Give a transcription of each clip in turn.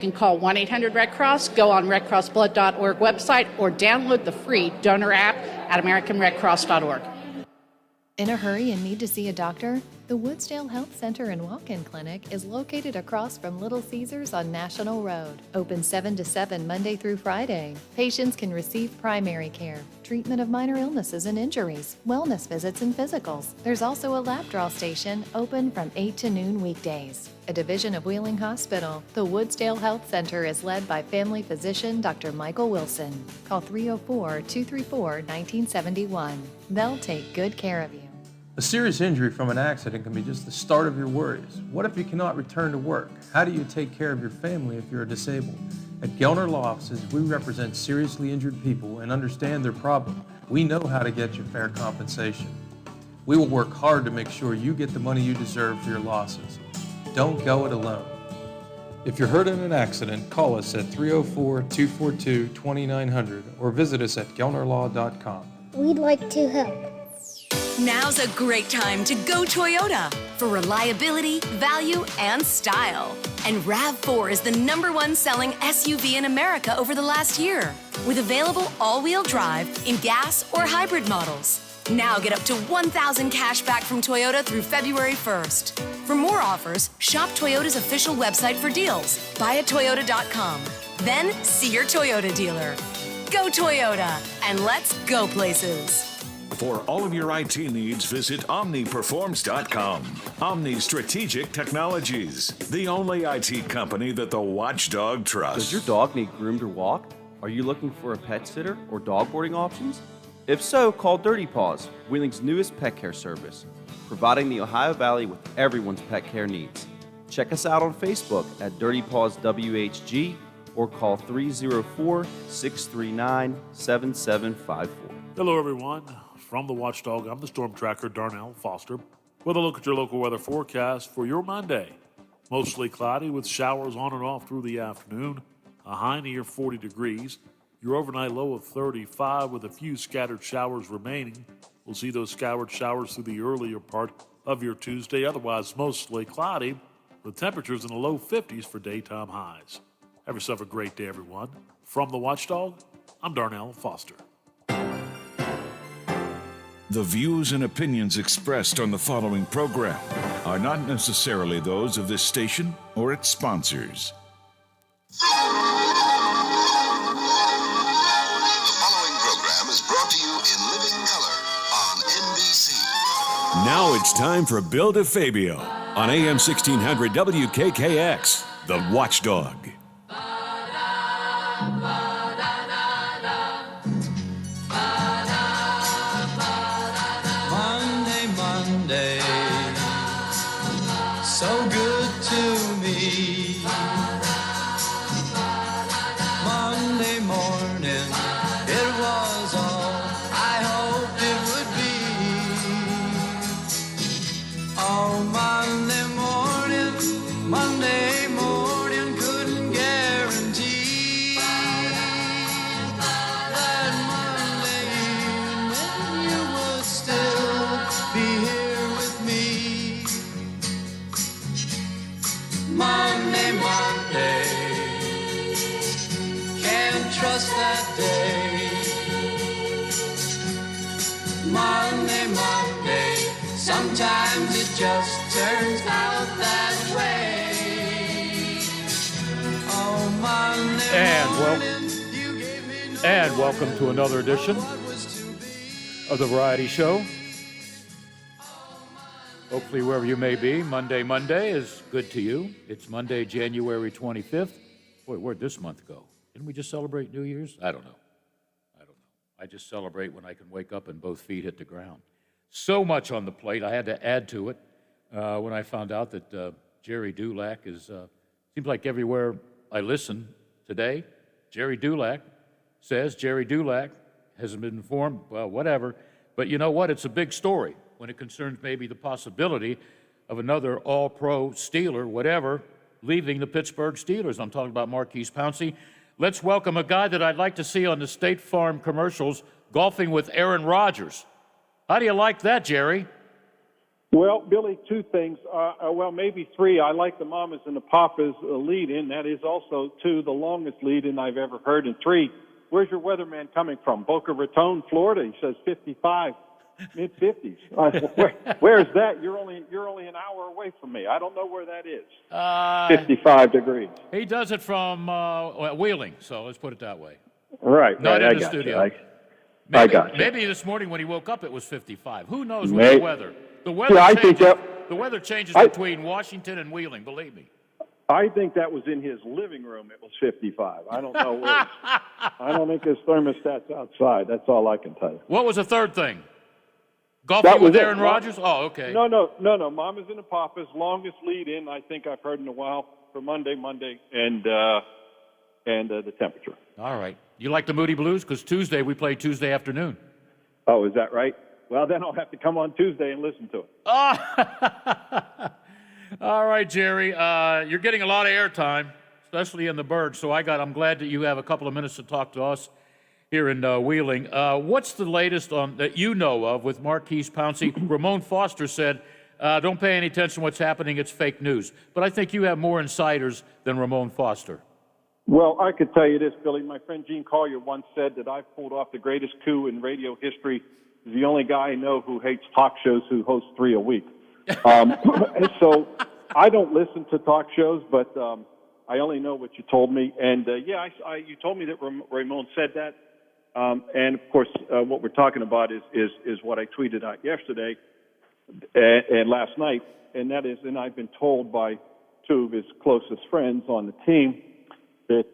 You can call 1-800-RED Cross, go on redcrossblood.org website, or download the free donor app at americanredcross.org. In a hurry and need to see a doctor? The Woodsdale Health Center and Walk-In Clinic is located across from Little Caesars on National Road. Open 7 to 7 Monday through Friday. Patients can receive primary care, treatment of minor illnesses and injuries, wellness visits and physicals. There's also a lab draw station open from 8 to noon weekdays. A division of Wheeling Hospital, the Woodsdale Health Center is led by family physician Dr. Michael Wilson. Call 304-234-1971. They'll take good care of you. A serious injury from an accident can be just the start of your worries. What if you cannot return to work? How do you take care of your family if you're disabled? At Gellner Law Offices, we represent seriously injured people and understand their problem. We know how to get you fair compensation. We will work hard to make sure you get the money you deserve for your losses. Don't go it alone. If you're hurt in an accident, call us at 304-242-2900 or visit us at gellnerlaw.com. We'd like to help. Now's a great time to go Toyota for reliability, value, and style. And RAV4 is the #1 selling SUV in America over the last year, with available all-wheel drive in gas or hybrid models. Now get up to $1,000 cash back from Toyota through February 1st. For more offers, shop Toyota's official website for deals. Buyatoyota.com. Then see your Toyota dealer. Go Toyota, and let's go places. For all of your IT needs, visit OmniPerforms.com. Omni Strategic Technologies, the only IT company that the watchdog trusts. Does your dog need groomed or walked? Are you looking for a pet sitter or dog boarding options? If so, call Dirty Paws, Wheeling's newest pet care service, providing the Ohio Valley with everyone's pet care needs. Check us out on Facebook at Dirty Paws WHG or call 304-639-7754. Hello, everyone. From the Watchdog, I'm the Storm Tracker, Darnell Foster, with a look at your local weather forecast for your Monday. Mostly cloudy with showers on and off through the afternoon, a high near 40 degrees, your overnight low of 35 with a few scattered showers remaining. We'll see those scattered showers through the earlier part of your Tuesday, otherwise mostly cloudy with temperatures in the low 50s for daytime highs. Have yourself a great day, everyone. From the Watchdog, I'm Darnell Foster. The views and opinions expressed on the following program are not necessarily those of this station or its sponsors. The following program is brought to you in living color on NBC. Now it's time for Bill DeFabio on AM 1600 WKKX, The Watchdog. Monday, so good to me. Monday morning, it was all I hoped it would be. Oh, Monday morning, couldn't guarantee that Monday evening you would still be here with me. Monday, can't trust that day. Monday, sometimes it just turns out that way. Oh, Monday And welcome to another edition of the Variety Show. Hopefully, wherever you may be, Monday is good to you. It's Monday, January 25th. Boy, where'd this month go? Didn't we just celebrate New Year's? I don't know. I just celebrate when I can wake up and both feet hit the ground. So much on the plate, I had to add to it when I found out that Jerry Dulac is, seems like everywhere I listen today, Jerry Dulac says Jerry Dulac hasn't been informed, well, whatever. But you know what? It's a big story when it concerns maybe the possibility of another all-pro Steeler, whatever, leaving the Pittsburgh Steelers. I'm talking about Marquise Pouncey. Let's welcome a guy that I'd like to see on the State Farm commercials golfing with Aaron Rodgers. How do you like that, Jerry? Well, Billy, two things. Well, maybe three. I like the Mamas and the Papas lead-in. That is also, two, the longest lead-in I've ever heard. And three, where's your weatherman coming from? Boca Raton, Florida. He says 55, mid-50s. Where's that? You're only an hour away from me. I don't know where that is. 55 degrees. He does it from Wheeling, so let's put it that way. Right. Not right, in the studio. I got you. Maybe this morning when he woke up it was 55. Who knows with the weather? The weather Yeah, changes. The weather changes between Washington and Wheeling. Believe me. I think that was in his living room. It was 55. I don't know where. I don't think his thermostat's outside. That's all I can tell you. What was the third thing? Golfing with Aaron Rodgers? Oh, okay. No. Mamas and the Papas, longest lead-in I think I've heard in a while for Monday, and the temperature. All right. You like the Moody Blues? Because Tuesday we play Tuesday afternoon. Oh, is that right? Well, then I'll have to come on Tuesday and listen to it. All right, Jerry. You're getting a lot of airtime, especially in the Bird. So I'm glad that you have a couple of minutes to talk to us here in Wheeling. What's the latest on that you know of with Marquise Pouncey? Ramon Foster said, "Don't pay any attention to what's happening. It's fake news." But I think you have more insiders than Ramon Foster. Well, I could tell you this, Billy. My friend Gene Collier once said that I've pulled off the greatest coup in radio history. He's the only guy I know who hates talk shows who hosts 3 a week. So I don't listen to talk shows, but I only know what you told me. And, you told me that Ramon said that. And, of course, what we're talking about is what I tweeted out yesterday and last night, and that is, and I've been told by two of his closest friends on the team that,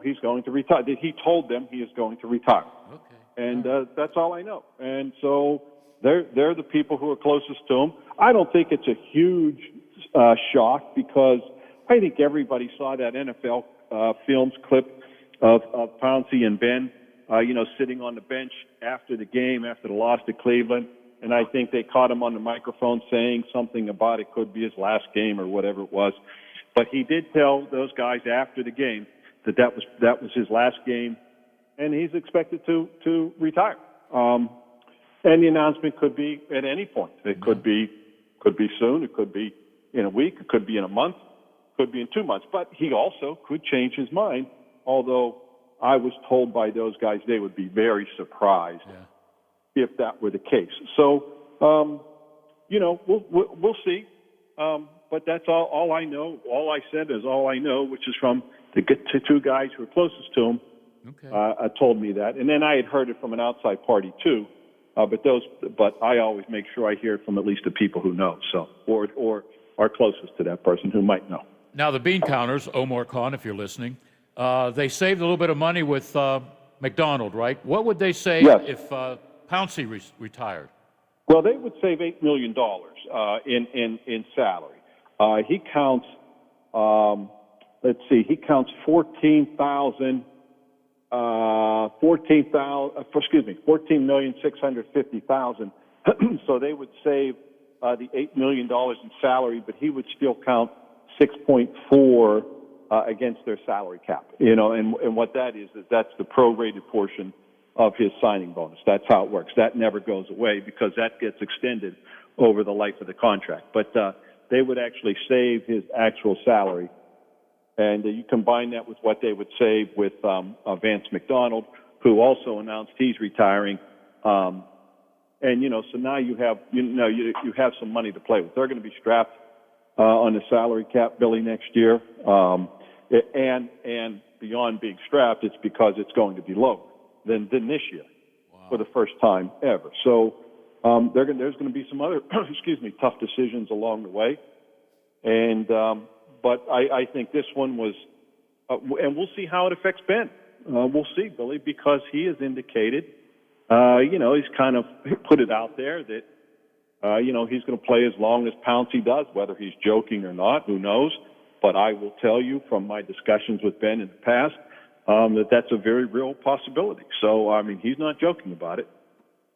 he's going to retire, that he told them he is going to retire. Okay. And that's all I know. And so they're the people who are closest to him. I don't think it's a huge shock because I think everybody saw that NFL Films clip of Pouncey and Ben, sitting on the bench after the game, after the loss to Cleveland. And I think they caught him on the microphone saying something about it could be his last game or whatever it was. But he did tell those guys after the game that was his last game, and he's expected to retire. And the announcement could be at any point. It could be soon. It could be in a week. It could be in a month. It could be in 2 months. But he also could change his mind. Although I was told by those guys they would be very surprised if that were the case. So we'll see. But that's all I know. All I said is all I know, which is from the two guys who are closest to him. Okay. Told me that, and then I had heard it from an outside party too. But I always make sure I hear it from at least the people who know, so or are closest to that person who might know. Now the bean counters, Omar Khan, if you're listening, they saved a little bit of money with McDonald, right? What would they save if Pouncey retired? Well, they would save $8 million in salary. He counts. Let's see. He counts 14,650,000. So they would save the $8 million in salary, but he would still count 6.4 against their salary cap. And what that is that's the prorated portion of his signing bonus. That's how it works. That never goes away because that gets extended over the life of the contract. But they would actually save his actual salary. And you combine that with what they would save with Vance McDonald, who also announced he's retiring. So now you have some money to play with. They're going to be strapped on the salary cap, Billy, next year. And beyond being strapped, it's because it's going to be lower than this year for the first time ever. So there's going to be some other, tough decisions along the way. And but I think this one was, and we'll see how it affects Ben. We'll see, Billy, because he has indicated, he's kind of put it out there that, he's going to play as long as Pouncey does, whether he's joking or not, who knows. But I will tell you from my discussions with Ben in the past that's a very real possibility. So, he's not joking about it.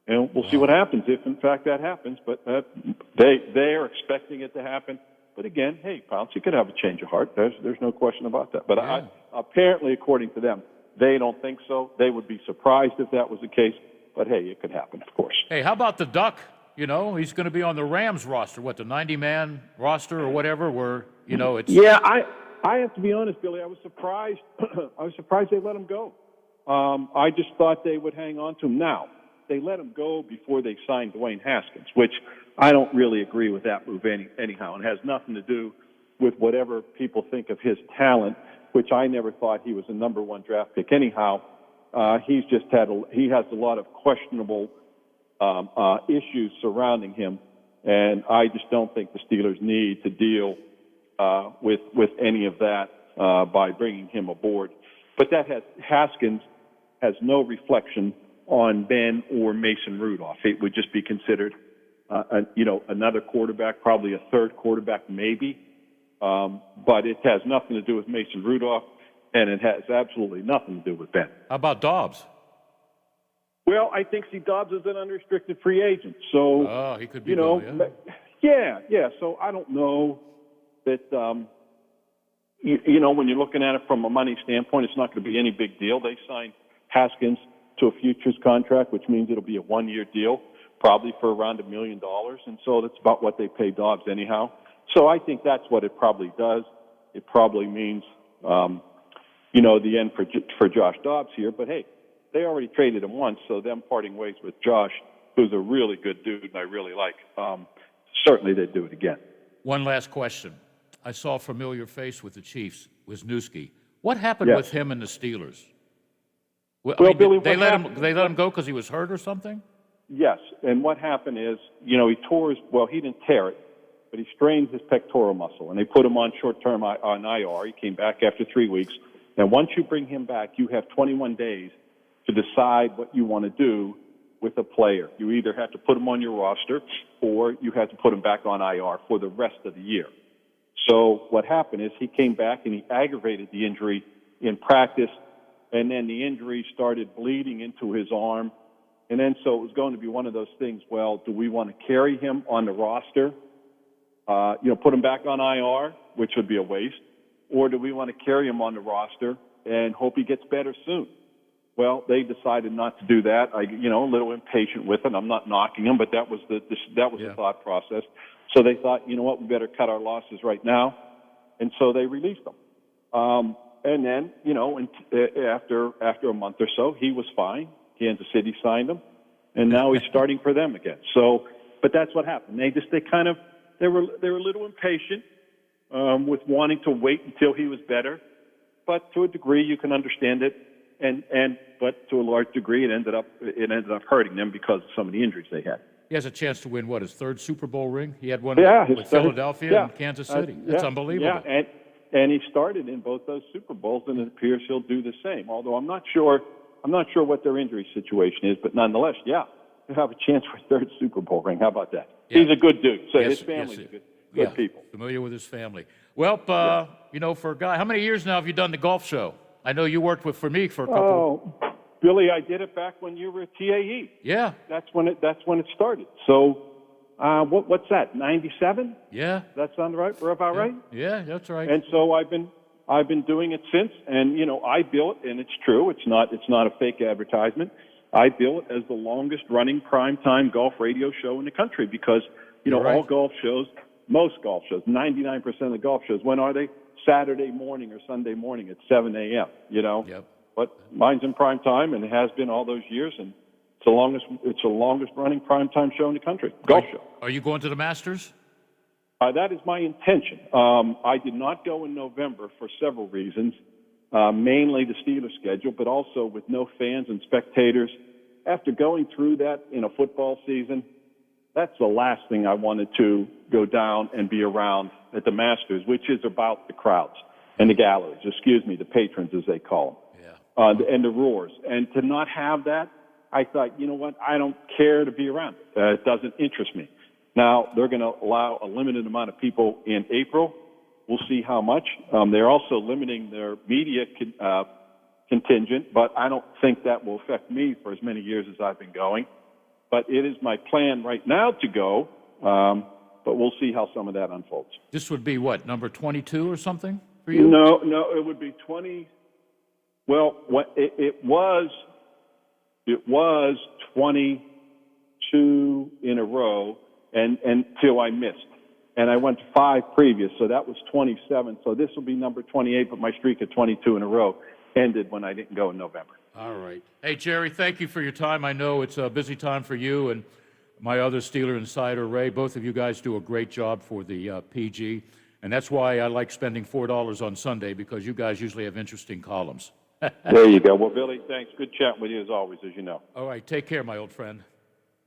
And we'll see what happens if, in fact, that happens. But they are expecting it to happen. But again, hey, Pouncey could have a change of heart. There's no question about that. But apparently, according to them, they don't think so. They would be surprised if that was the case. But hey, it could happen, of course. Hey, how about the Duck You know, he's going to be on the Rams roster, what, the 90-man roster or whatever, where, you know, it's... Yeah, I have to be honest, Billy. I was surprised. I was surprised they let him go. I just thought they would hang on to him. Now, they let him go before they signed Dwayne Haskins, which I don't really agree with that move anyhow. It has nothing to do with whatever people think of his talent, which I never thought he was a number one draft pick anyhow. He has a lot of questionable issues surrounding him, and I just don't think the Steelers need to deal with any of that by bringing him aboard. But Haskins has no reflection on Ben or Mason Rudolph. It would just be considered, another quarterback, probably a third quarterback, maybe. But it has nothing to do with Mason Rudolph, and it has absolutely nothing to do with Ben. How about Dobbs? Well, I think Dobbs is an unrestricted free agent, so he could be. Yeah. So I don't know that. When you're looking at it from a money standpoint, it's not going to be any big deal. They signed Haskins to a futures contract, which means it'll be a one-year deal, probably for around $1 million, and so that's about what they pay Dobbs anyhow. So I think that's what it probably does. It probably means, the end for Josh Dobbs here. But hey, they already traded him once, so them parting ways with Josh, who's a really good dude and I really like, certainly they'd do it again. One last question. I saw a familiar face with the Chiefs, Wisniewski. What happened with him and the Steelers? Billy, they let him go because he was hurt or something? Yes, and what happened is, he he didn't tear it, but he strained his pectoral muscle, and they put him on short-term on IR. He came back after 3 weeks, and once you bring him back, you have 21 days to decide what you want to do with a player. You either have to put him on your roster, or you have to put him back on IR for the rest of the year. So what happened is he came back and he aggravated the injury in practice, and then the injury started bleeding into his arm. And then so it was going to be one of those things, well, do we want to carry him on the roster, put him back on IR, which would be a waste, or do we want to carry him on the roster and hope he gets better soon? Well, they decided not to do that. A little impatient with it. I'm not knocking them, but that was the thought process. So they thought, you know what, we better cut our losses right now, and so they released them. And then, after a month or so, he was fine. Kansas City signed him, and now he's starting for them again. So, but that's what happened. They were a little impatient with wanting to wait until he was better, but to a degree you can understand it. But to a large degree, it ended up hurting them because of some of the injuries they had. He has a chance to win, his third Super Bowl ring? He had one with Philadelphia and Kansas City. That's unbelievable. Yeah, and he started in both those Super Bowls, and it appears he'll do the same. Although I'm not sure what their injury situation is, but nonetheless, he'll have a chance for a third Super Bowl ring. How about that? Yeah. He's a good dude. So his family's good people. Familiar with his family. Well, for a guy, how many years now have you done the golf show? I know you worked for me for a couple. Oh, Billy, I did it back when you were at TAE. Yeah. That's when it started. So, what's that? 97? Yeah. That sound right? We're about right? Yeah, that's right. And so I've been doing it since, and I bill it, and it's true. It's not a fake advertisement. I bill it as the longest running primetime golf radio show in the country because all golf shows, most golf shows, 99% of the golf shows, when are they? Saturday morning or Sunday morning at 7 a.m., Yep. But mine's in prime time, and it has been all those years, and it's the longest running primetime show in the country, golf show. Are you going to the Masters? That is my intention. I did not go in November for several reasons, mainly the Steelers schedule, but also with no fans and spectators. After going through that in a football season, that's the last thing I wanted to go down and be around at the Masters, which is about the crowds and the galleries, the patrons as they call them. And the roars. And to not have that, I thought, you know what, I don't care to be around it. It doesn't interest me. Now, they're going to allow a limited amount of people in April. We'll see how much. They're also limiting their media contingent, but I don't think that will affect me for as many years as I've been going. But it is my plan right now to go, but we'll see how some of that unfolds. This would be what, number 22 or something for you? No, it would be 20. Well, it was 22 2 in a row, and till I missed. And I went 5 previous, so that was 27. So this will be number 28, but my streak of 22 in a row ended when I didn't go in November. All right. Hey, Jerry, thank you for your time. I know it's a busy time for you and my other Steeler insider, Ray. Both of you guys do a great job for the PG, and that's why I like spending $4 on Sunday, because you guys usually have interesting columns. There you go. Well, Billy, thanks. Good chatting with you as always, as you know. All right. Take care, my old friend.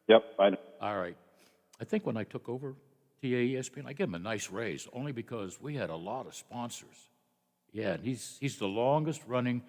Yep, I know. All right. I think when I took over ESPN, I gave him a nice raise, only because we had a lot of sponsors. Yeah, and he's the longest running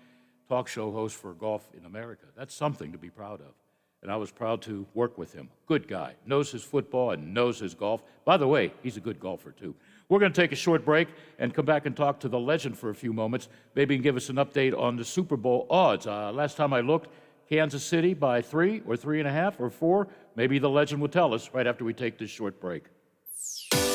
talk show host for golf in America. That's something to be proud of. And I was proud to work with him. Good guy. Knows his football and knows his golf. By the way, he's a good golfer, too. We're going to take a short break and come back and talk to the legend for a few moments. Maybe he can give us an update on the Super Bowl odds. Last time I looked, Kansas City by 3 or 3.5 or 4. Maybe the legend will tell us right after we take this short break.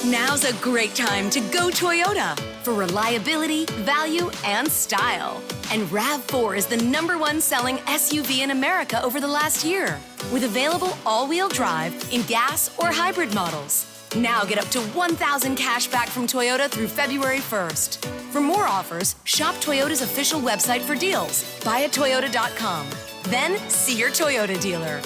Now's a great time to go Toyota for reliability, value, and style. And RAV4 is the #1 selling SUV in America over the last year, with available all-wheel drive in gas or hybrid models. Now get up to $1,000 cash back from Toyota through February 1st. For more offers, shop Toyota's official website for deals, buyatoyota.com. Then see your Toyota dealer.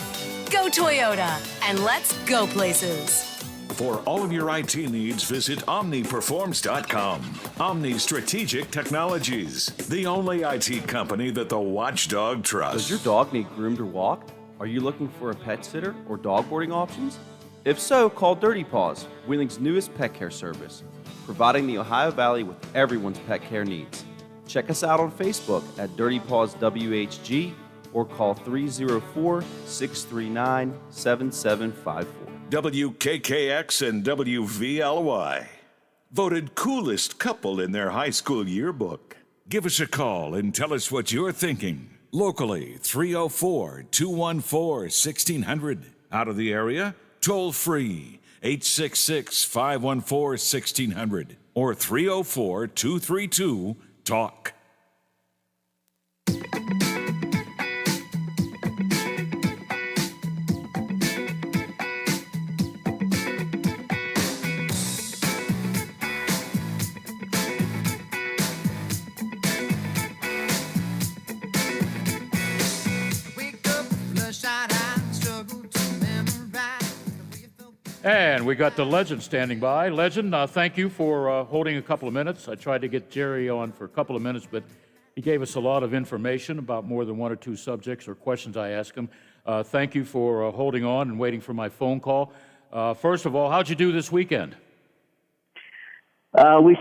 Go Toyota, and let's go places. For all of your IT needs, visit OmniPerforms.com. Omni Strategic Technologies, the only IT company that the watchdog trusts. Does your dog need groomed or walked? Are you looking for a pet sitter or dog boarding options? If so, call Dirty Paws, Wheeling's newest pet care service, providing the Ohio Valley with everyone's pet care needs. Check us out on Facebook at Dirty Paws WHG or call 304-639-7754. WKKX and WVLY. Voted coolest couple in their high school yearbook. Give us a call and tell us what you're thinking. Locally, 304-214-1600. Out of the area, toll free, 866-514-1600 or 304-232-TALK. And we got the legend standing by. Legend, thank you for holding a couple of minutes. I tried to get Jerry on for a couple of minutes, but he gave us a lot of information about more than 1 or 2 subjects or questions I asked him. Thank you for holding on and waiting for my phone call. First of all, how'd you do this weekend? We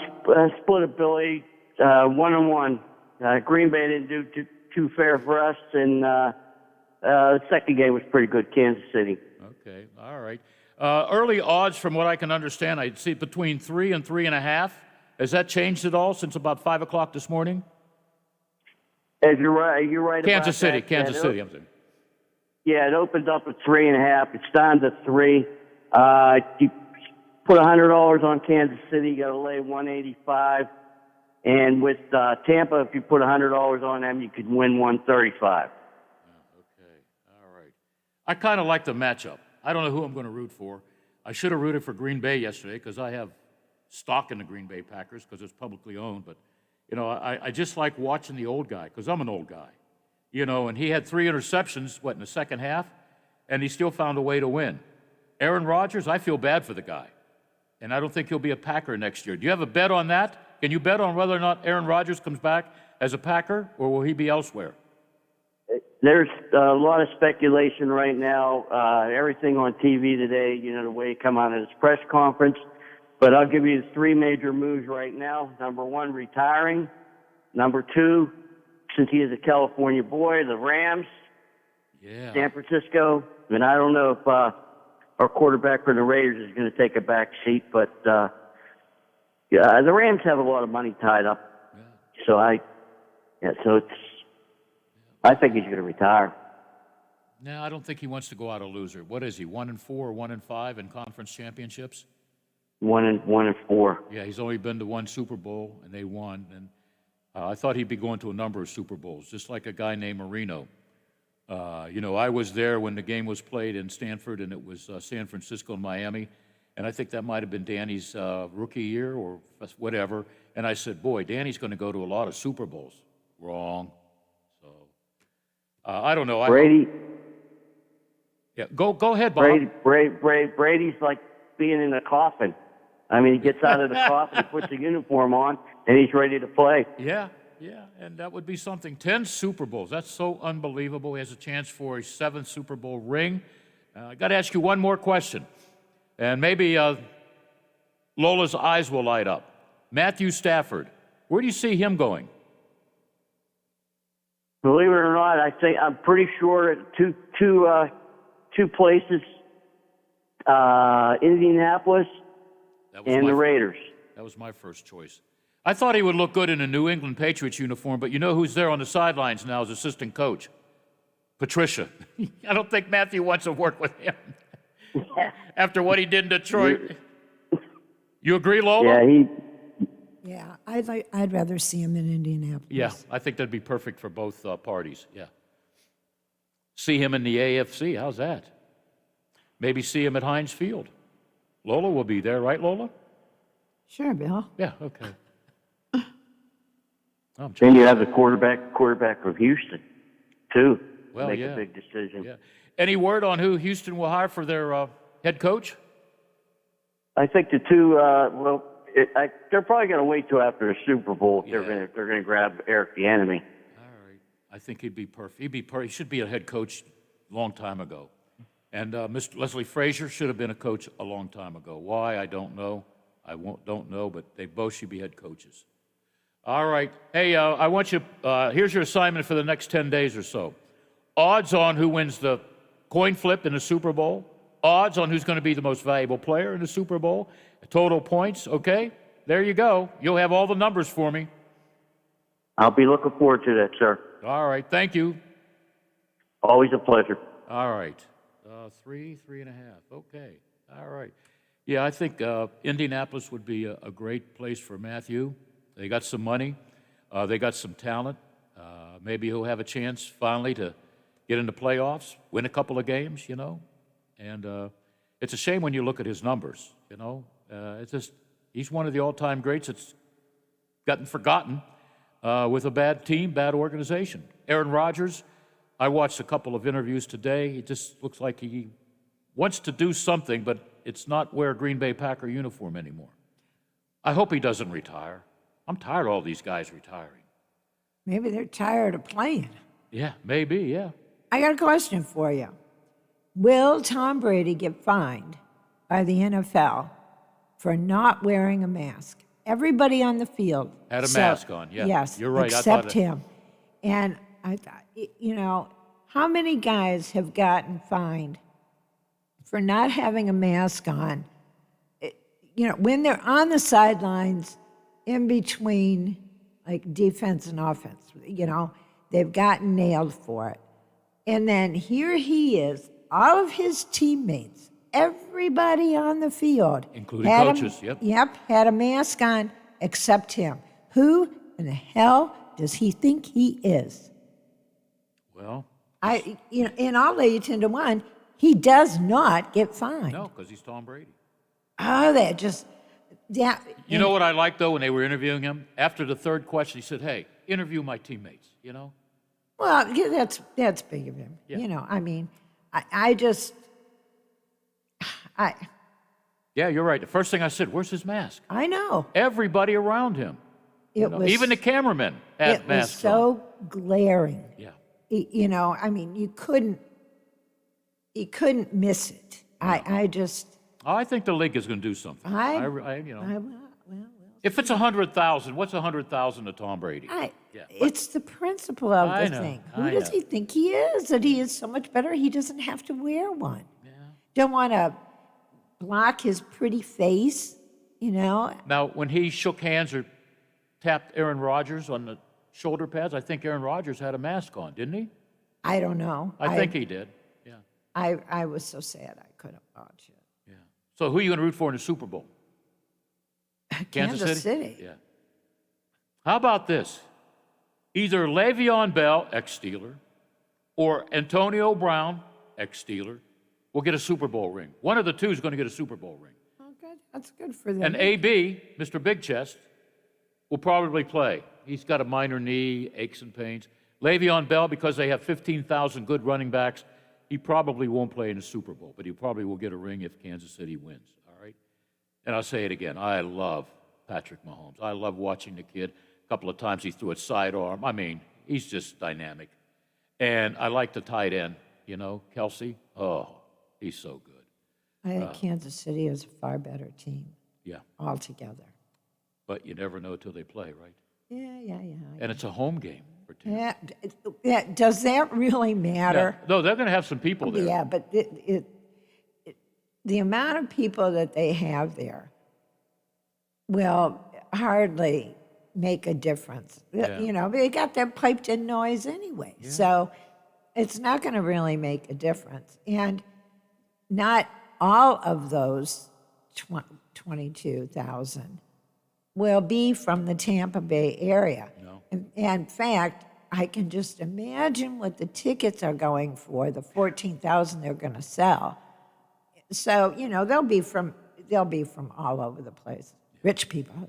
split it, Billy, 1-1. Green Bay didn't do too fair for us, and the second game was pretty good, Kansas City. Okay, all right. Early odds, from what I can understand, I'd see between 3 and 3.5. Has that changed at all since about 5 o'clock this morning? As you're right. Kansas City, that. Kansas City. I'm saying. Yeah, it opened up at 3.5. It's down to 3. You put $100 on Kansas City, you got to lay 185. And with Tampa, if you put $100 on them, you could win 135. Okay, all right. I kind of like the matchup. I don't know who I'm going to root for. I should have rooted for Green Bay yesterday because I have stock in the Green Bay Packers because it's publicly owned. But, you know, I just like watching the old guy because I'm an old guy. You know, and he had 3 interceptions, in the second half, and he still found a way to win. Aaron Rodgers, I feel bad for the guy. And I don't think he'll be a Packer next year. Do you have a bet on that? Can you bet on whether or not Aaron Rodgers comes back as a Packer, or will he be elsewhere? There's a lot of speculation right now. Everything on TV today, you know, the way he come out at his press conference. But I'll give you the 3 major moves right now. Number 1, retiring. Number 2, since he is a California boy, the Rams. Yeah. San Francisco. And I don't know if our quarterback for the Raiders is going to take a back seat, but the Rams have a lot of money tied up. Yeah. So I think he's going to retire. No, I don't think he wants to go out a loser. What is he, 1-4 or 1-5 in conference championships? 1-4. Yeah, he's only been to 1 Super Bowl, and they won. And I thought he'd be going to a number of Super Bowls, just like a guy named Marino. I was there when the game was played in Stanford, and it was San Francisco and Miami, and I think that might have been Danny's rookie year or whatever. And I said, boy, Danny's going to go to a lot of Super Bowls. Wrong. So, I don't know. Brady. Yeah, go ahead, Bob. Brady's like being in a coffin. I mean, he gets out of the coffin, he puts the uniform on, and he's ready to play. Yeah, and that would be something. 10 Super Bowls. That's so unbelievable. He has a chance for a 7th Super Bowl ring. I got to ask you one more question, and maybe Lola's eyes will light up. Matthew Stafford, where do you see him going? Believe it or not, I'm pretty sure two places, Indianapolis and the Raiders. That was my first choice. I thought he would look good in a New England Patriots uniform, but you know who's there on the sidelines now as assistant coach? Patricia. I don't think Matthew wants to work with him after what he did in Detroit. You agree, Lola? Yeah, I'd rather see him in Indianapolis. Yeah, I think that'd be perfect for both parties. Yeah. See him in the AFC. How's that? Maybe see him at Heinz Field. Lola will be there, right, Lola? Sure, Bill. Yeah, okay. Then you have the quarterback of Houston, too. Well, make a big decision. Yeah. Any word on who Houston will hire for their head coach? I think the two. They're probably going to wait till after the Super Bowl. If they're going to grab Eric Bieniemy. I think he'd be perfect. He should be a head coach a long time ago. And Mr. Leslie Frazier should have been a coach a long time ago. Why, I don't know. Don't know, but they both should be head coaches. All right. Hey, I want you, here's your assignment for the next 10 days or so. Odds on who wins the coin flip in the Super Bowl. Odds on who's going to be the most valuable player in the Super Bowl. Total points, okay? There you go. You'll have all the numbers for me. I'll be looking forward to that, sir. All right. Thank you. Always a pleasure. All right. 3.5. Okay. All right. Yeah, I think Indianapolis would be a great place for Matthew. They got some money. They got some talent. Maybe he'll have a chance finally to get into playoffs, win a couple of games, And it's a shame when you look at his numbers, It's just he's one of the all-time greats that's gotten forgotten with a bad team, bad organization. Aaron Rodgers, I watched a couple of interviews today. He just looks like he wants to do something, but it's not wear a Green Bay Packer uniform anymore. I hope he doesn't retire. I'm tired of all these guys retiring. Maybe they're tired of playing. Yeah, maybe, yeah. I got a question for you. Will Tom Brady get fined by the NFL for not wearing a mask? Everybody on the field had a mask on, yeah. Yes, you're right. Except him. And I thought, how many guys have gotten fined for not having a mask on? When they're on the sidelines in between like defense and offense, they've gotten nailed for it. And then here he is, all of his teammates, everybody on the field. Including coaches, Yep, had a mask on except him. Who in the hell does he think he is? Well, and I'll lay you 10 to 1, he does not get fined. No, because he's Tom Brady. Oh, You know what I like, though, when they were interviewing him? After the third question, he said, hey, interview my teammates, Well, yeah, that's big of him. Yeah. Yeah, you're right. The first thing I said, where's his mask? I know. Everybody around him. Even the cameramen had masks on. It was so glaring. Yeah. You couldn't miss it. I think the league is going to do something. If it's 100,000, what's 100,000 to Tom Brady? It's the principle of the thing. Who does he think he is? That he is so much better he doesn't have to wear one. Yeah. Don't want to block his pretty face, Now, when he shook hands or tapped Aaron Rodgers on the shoulder pads, I think Aaron Rodgers had a mask on, didn't he? I don't know. I think he did. Yeah. I was so sad I couldn't watch it. Yeah. So who are you going to root for in the Super Bowl? Kansas City. Yeah. How about this? Either Le'Veon Bell, ex-Steeler, or Antonio Brown, ex-Steeler, will get a Super Bowl ring. One of the two is going to get a Super Bowl ring. Oh, good. That's good for them. And AB, Mr. Big Chest, will probably play. He's got a minor knee, aches and pains. Le'Veon Bell, because they have 15,000 good running backs, he probably won't play in the Super Bowl, but he probably will get a ring if Kansas City wins, all right? And I'll say it again, I love Patrick Mahomes. I love watching the kid. A couple of times he threw a sidearm. I mean, he's just dynamic. And I like the tight end, you know, Kelsey. Oh, he's so good. I think Kansas City is a far better team. Yeah. Altogether. But you never know till they play, right? Yeah. And it's a home game for Tampa. Yeah. Does that really matter? Yeah. No, they're going to have some people there. Yeah, but the amount of people that they have there will hardly make a difference. Yeah. You know, they got that piped-in noise anyway. Yeah. So it's not going to really make a difference. And not all of those 22,000 will be from the Tampa Bay area. No. And in fact, I can just imagine what the tickets are going for, the 14,000 they're going to sell. So, you know, they'll be from all over the place. Rich people.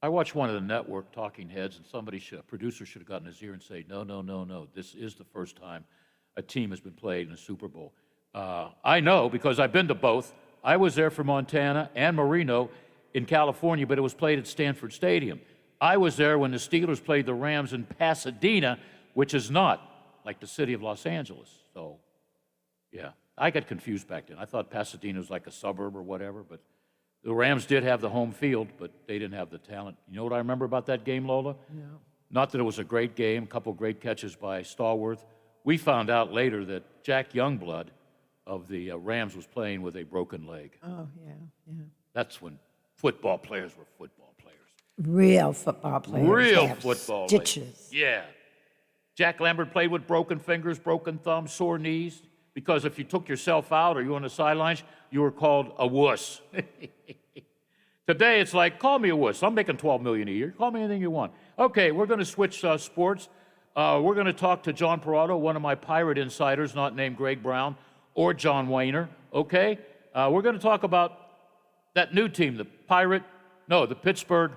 I watched one of the network talking heads, and a producer should have gotten his ear and say, no. This is the first time a team has been played in a Super Bowl. I know because I've been to both. I was there for Montana and Marino in California, but it was played at Stanford Stadium. I was there when the Steelers played the Rams in Pasadena, which is not like the city of Los Angeles. So, yeah, I got confused back then. I thought Pasadena was like a suburb or whatever, but the Rams did have the home field, but they didn't have the talent. You know what I remember about that game, Lola? No. Not that it was a great game, a couple great catches by Stallworth. We found out later that Jack Youngblood of the Rams was playing with a broken leg. Oh, yeah. That's when football players were football players. Real football players. Real have football stitches. players. Yeah. Jack Lambert played with broken fingers, broken thumbs, sore knees, because if you took yourself out or you were on the sidelines, you were called a wuss. Today, it's like, call me a wuss. I'm making $12 million a year. Call me anything you want. Okay, we're going to switch sports. We're going to talk to John Parado, one of my Pirate insiders, not named Greg Brown or John Wayner, okay? We're going to talk about that new team, the Pittsburgh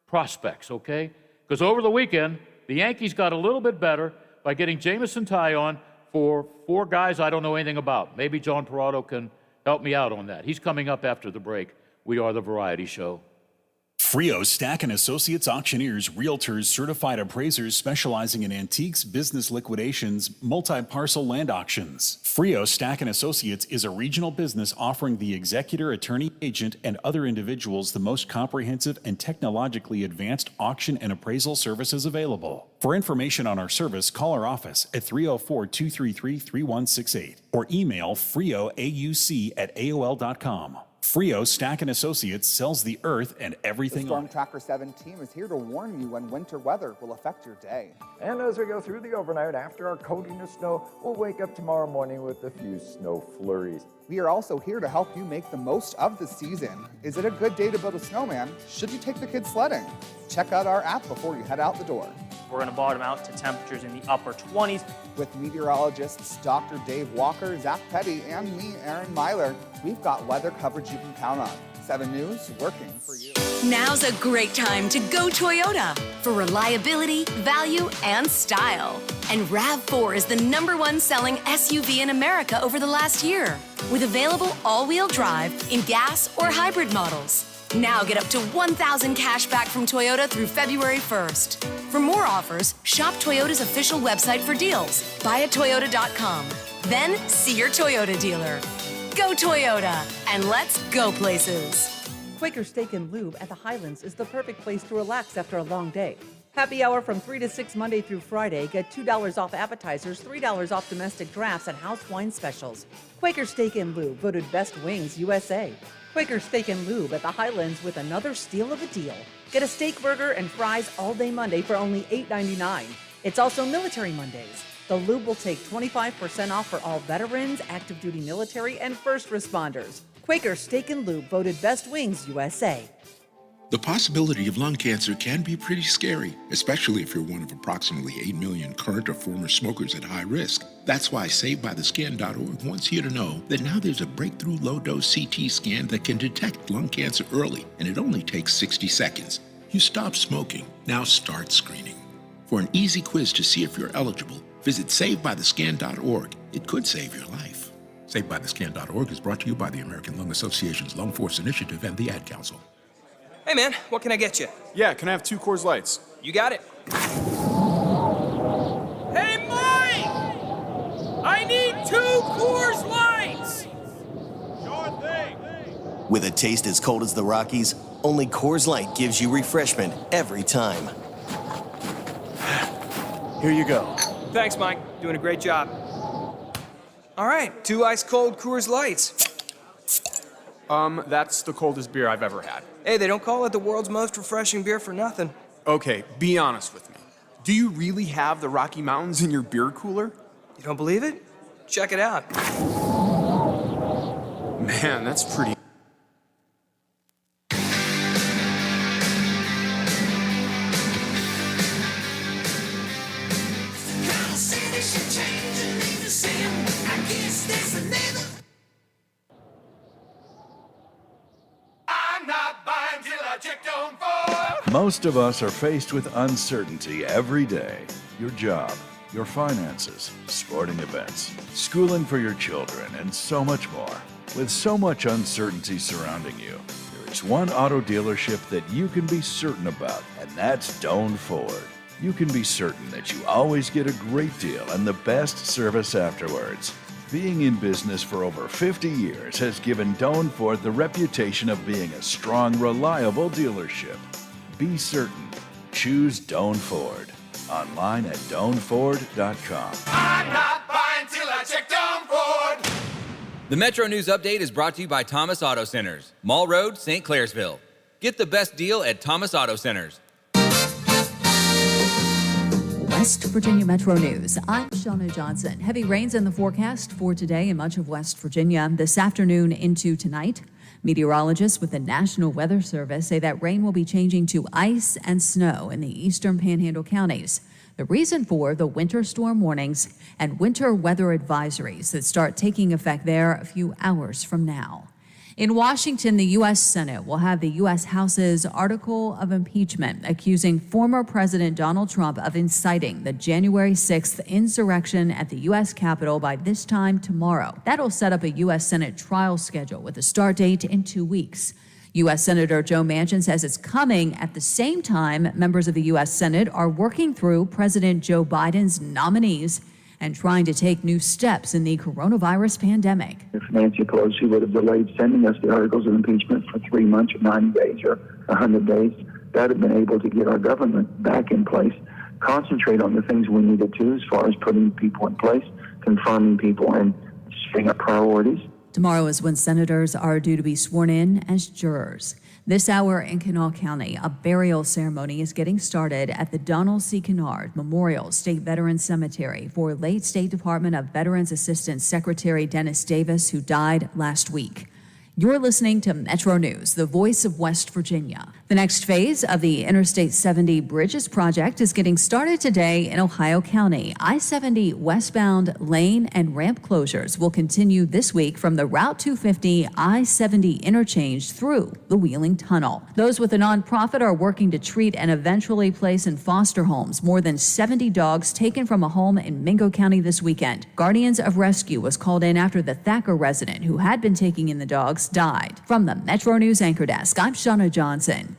Prospects, okay? Because over the weekend, the Yankees got a little bit better by getting Jamison Taillon for 4 guys I don't know anything about. Maybe John Parado can help me out on that. He's coming up after the break. We are the Variety Show. Frio Stack & Associates Auctioneers, Realtors, Certified Appraisers specializing in antiques, business liquidations, multi-parcel land auctions. Frio Stack & Associates is a regional business offering the executor, attorney, agent, and other individuals the most comprehensive and technologically advanced auction and appraisal services available. For information on our service, call our office at 304-233-3168 or email frioauc@aol.com. Frio Stack & Associates sells the earth and everything The Storm on it. Tracker 7 team is here to warn you when winter weather will affect your day. And as we go through the overnight after our coating of snow, we'll wake up tomorrow morning with a few snow flurries. We are also here to help you make the most of the season. Is it a good day to build a snowman? Should you take the kids sledding? Check out our app before you head out the door. We're going to bottom out to temperatures in the upper 20s. With meteorologists Dr. Dave Walker, Zach Petty, and me, Aaron Myler, we've got weather coverage you can count on. 7 News, working for you. Now's a great time to go Toyota for reliability, value, and style. And RAV4 is the #1 selling SUV in America over the last year, with available all-wheel drive in gas or hybrid models. Now get up to $1,000 cash back from Toyota through February 1st. For more offers, shop Toyota's official website for deals. Buy at Toyota.com. Then see your Toyota dealer. Go Toyota, and let's go places. Quaker Steak and Lube at the Highlands is the perfect place to relax after a long day. Happy hour from 3 to 6 Monday through Friday. Get $2 off appetizers, $3 off domestic drafts, and house wine specials. Quaker Steak and Lube, voted Best Wings USA. Quaker Steak and Lube at the Highlands with another steal of a deal. Get a steak burger and fries all day Monday for only $8.99. It's also Military Mondays. The Lube will take 25% off for all veterans, active duty military, and first responders. Quaker Steak and Lube, voted Best Wings USA. The possibility of lung cancer can be pretty scary, especially if you're one of approximately 8 million current or former smokers at high risk. That's why SaveByTheScan.org wants you to know that now there's a breakthrough low-dose CT scan that can detect lung cancer early, and it only takes 60 seconds. You stop smoking, now start screening. For an easy quiz to see if you're eligible, visit SaveByTheScan.org. It could save your life. SaveByTheScan.org is brought to you by the American Lung Association's Lung Force Initiative and the Ad Council. Hey man, what can I get you? Yeah, can I have 2 Coors Lights? You got it. Hey Mike! I need 2 Coors Lights! Sure thing. With a taste as cold as the Rockies, only Coors Light gives you refreshment every time. Here you go. Thanks, Mike. Doing a great job. All right, 2 ice-cold Coors Lights. That's the coldest beer I've ever had. Hey, they don't call it the world's most refreshing beer for nothing. Okay, be honest with me. Do you really have the Rocky Mountains in your beer cooler? You don't believe it? Check it out. Man, that's pretty... Most of us are faced with uncertainty every day. Your job, your finances, sporting events, schooling for your children, and so much more. With so much uncertainty surrounding you, there is one auto dealership that you can be certain about, and that's Doan Ford. You can be certain that you always get a great deal and the best service afterwards. Being in business for over 50 years has given Doan Ford the reputation of being a strong, reliable dealership. Be certain. Choose Doan Ford. Online at DoanFord.com. I'm not buying till I check Doan Ford. The Metro News Update is brought to you by Thomas Auto Centers, Mall Road, St. Clairsville. Get the best deal at Thomas Auto Centers. West Virginia Metro News. I'm Shauna Johnson. Heavy rains in the forecast for today in much of West Virginia this afternoon into tonight. Meteorologists with the National Weather Service say that rain will be changing to ice and snow in the eastern Panhandle counties. The reason for the winter storm warnings and winter weather advisories that start taking effect there a few hours from now. In Washington, the U.S. Senate will have the U.S. House's article of impeachment accusing former President Donald Trump of inciting the January 6th insurrection at the U.S. Capitol by this time tomorrow. That'll set up a U.S. Senate trial schedule with a start date in 2 weeks. U.S. Senator Joe Manchin says it's coming at the same time members of the U.S. Senate are working through President Joe Biden's nominees and trying to take new steps in the coronavirus pandemic. If Nancy Pelosi would have delayed sending us the articles of impeachment for 3 months or 90 days or 100 days, that would have been able to get our government back in place, concentrate on the things we needed to as far as putting people in place, confirming people, and setting up priorities. Tomorrow is when senators are due to be sworn in as jurors. This hour in Kanawha County, a burial ceremony is getting started at the Donald C. Kennard Memorial State Veterans Cemetery for late State Department of Veterans Assistant Secretary Dennis Davis, who died last week. You're listening to Metro News, the voice of West Virginia. The next phase of the Interstate 70 Bridges project is getting started today in Ohio County. I-70 westbound lane and ramp closures will continue this week from the Route 250 I-70 interchange through the Wheeling Tunnel. Those with a nonprofit are working to treat and eventually place in foster homes more than 70 dogs taken from a home in Mingo County this weekend. Guardians of Rescue was called in after the Thacker resident who had been taking in the dogs died. From the Metro News Anchor Desk, I'm Shauna Johnson.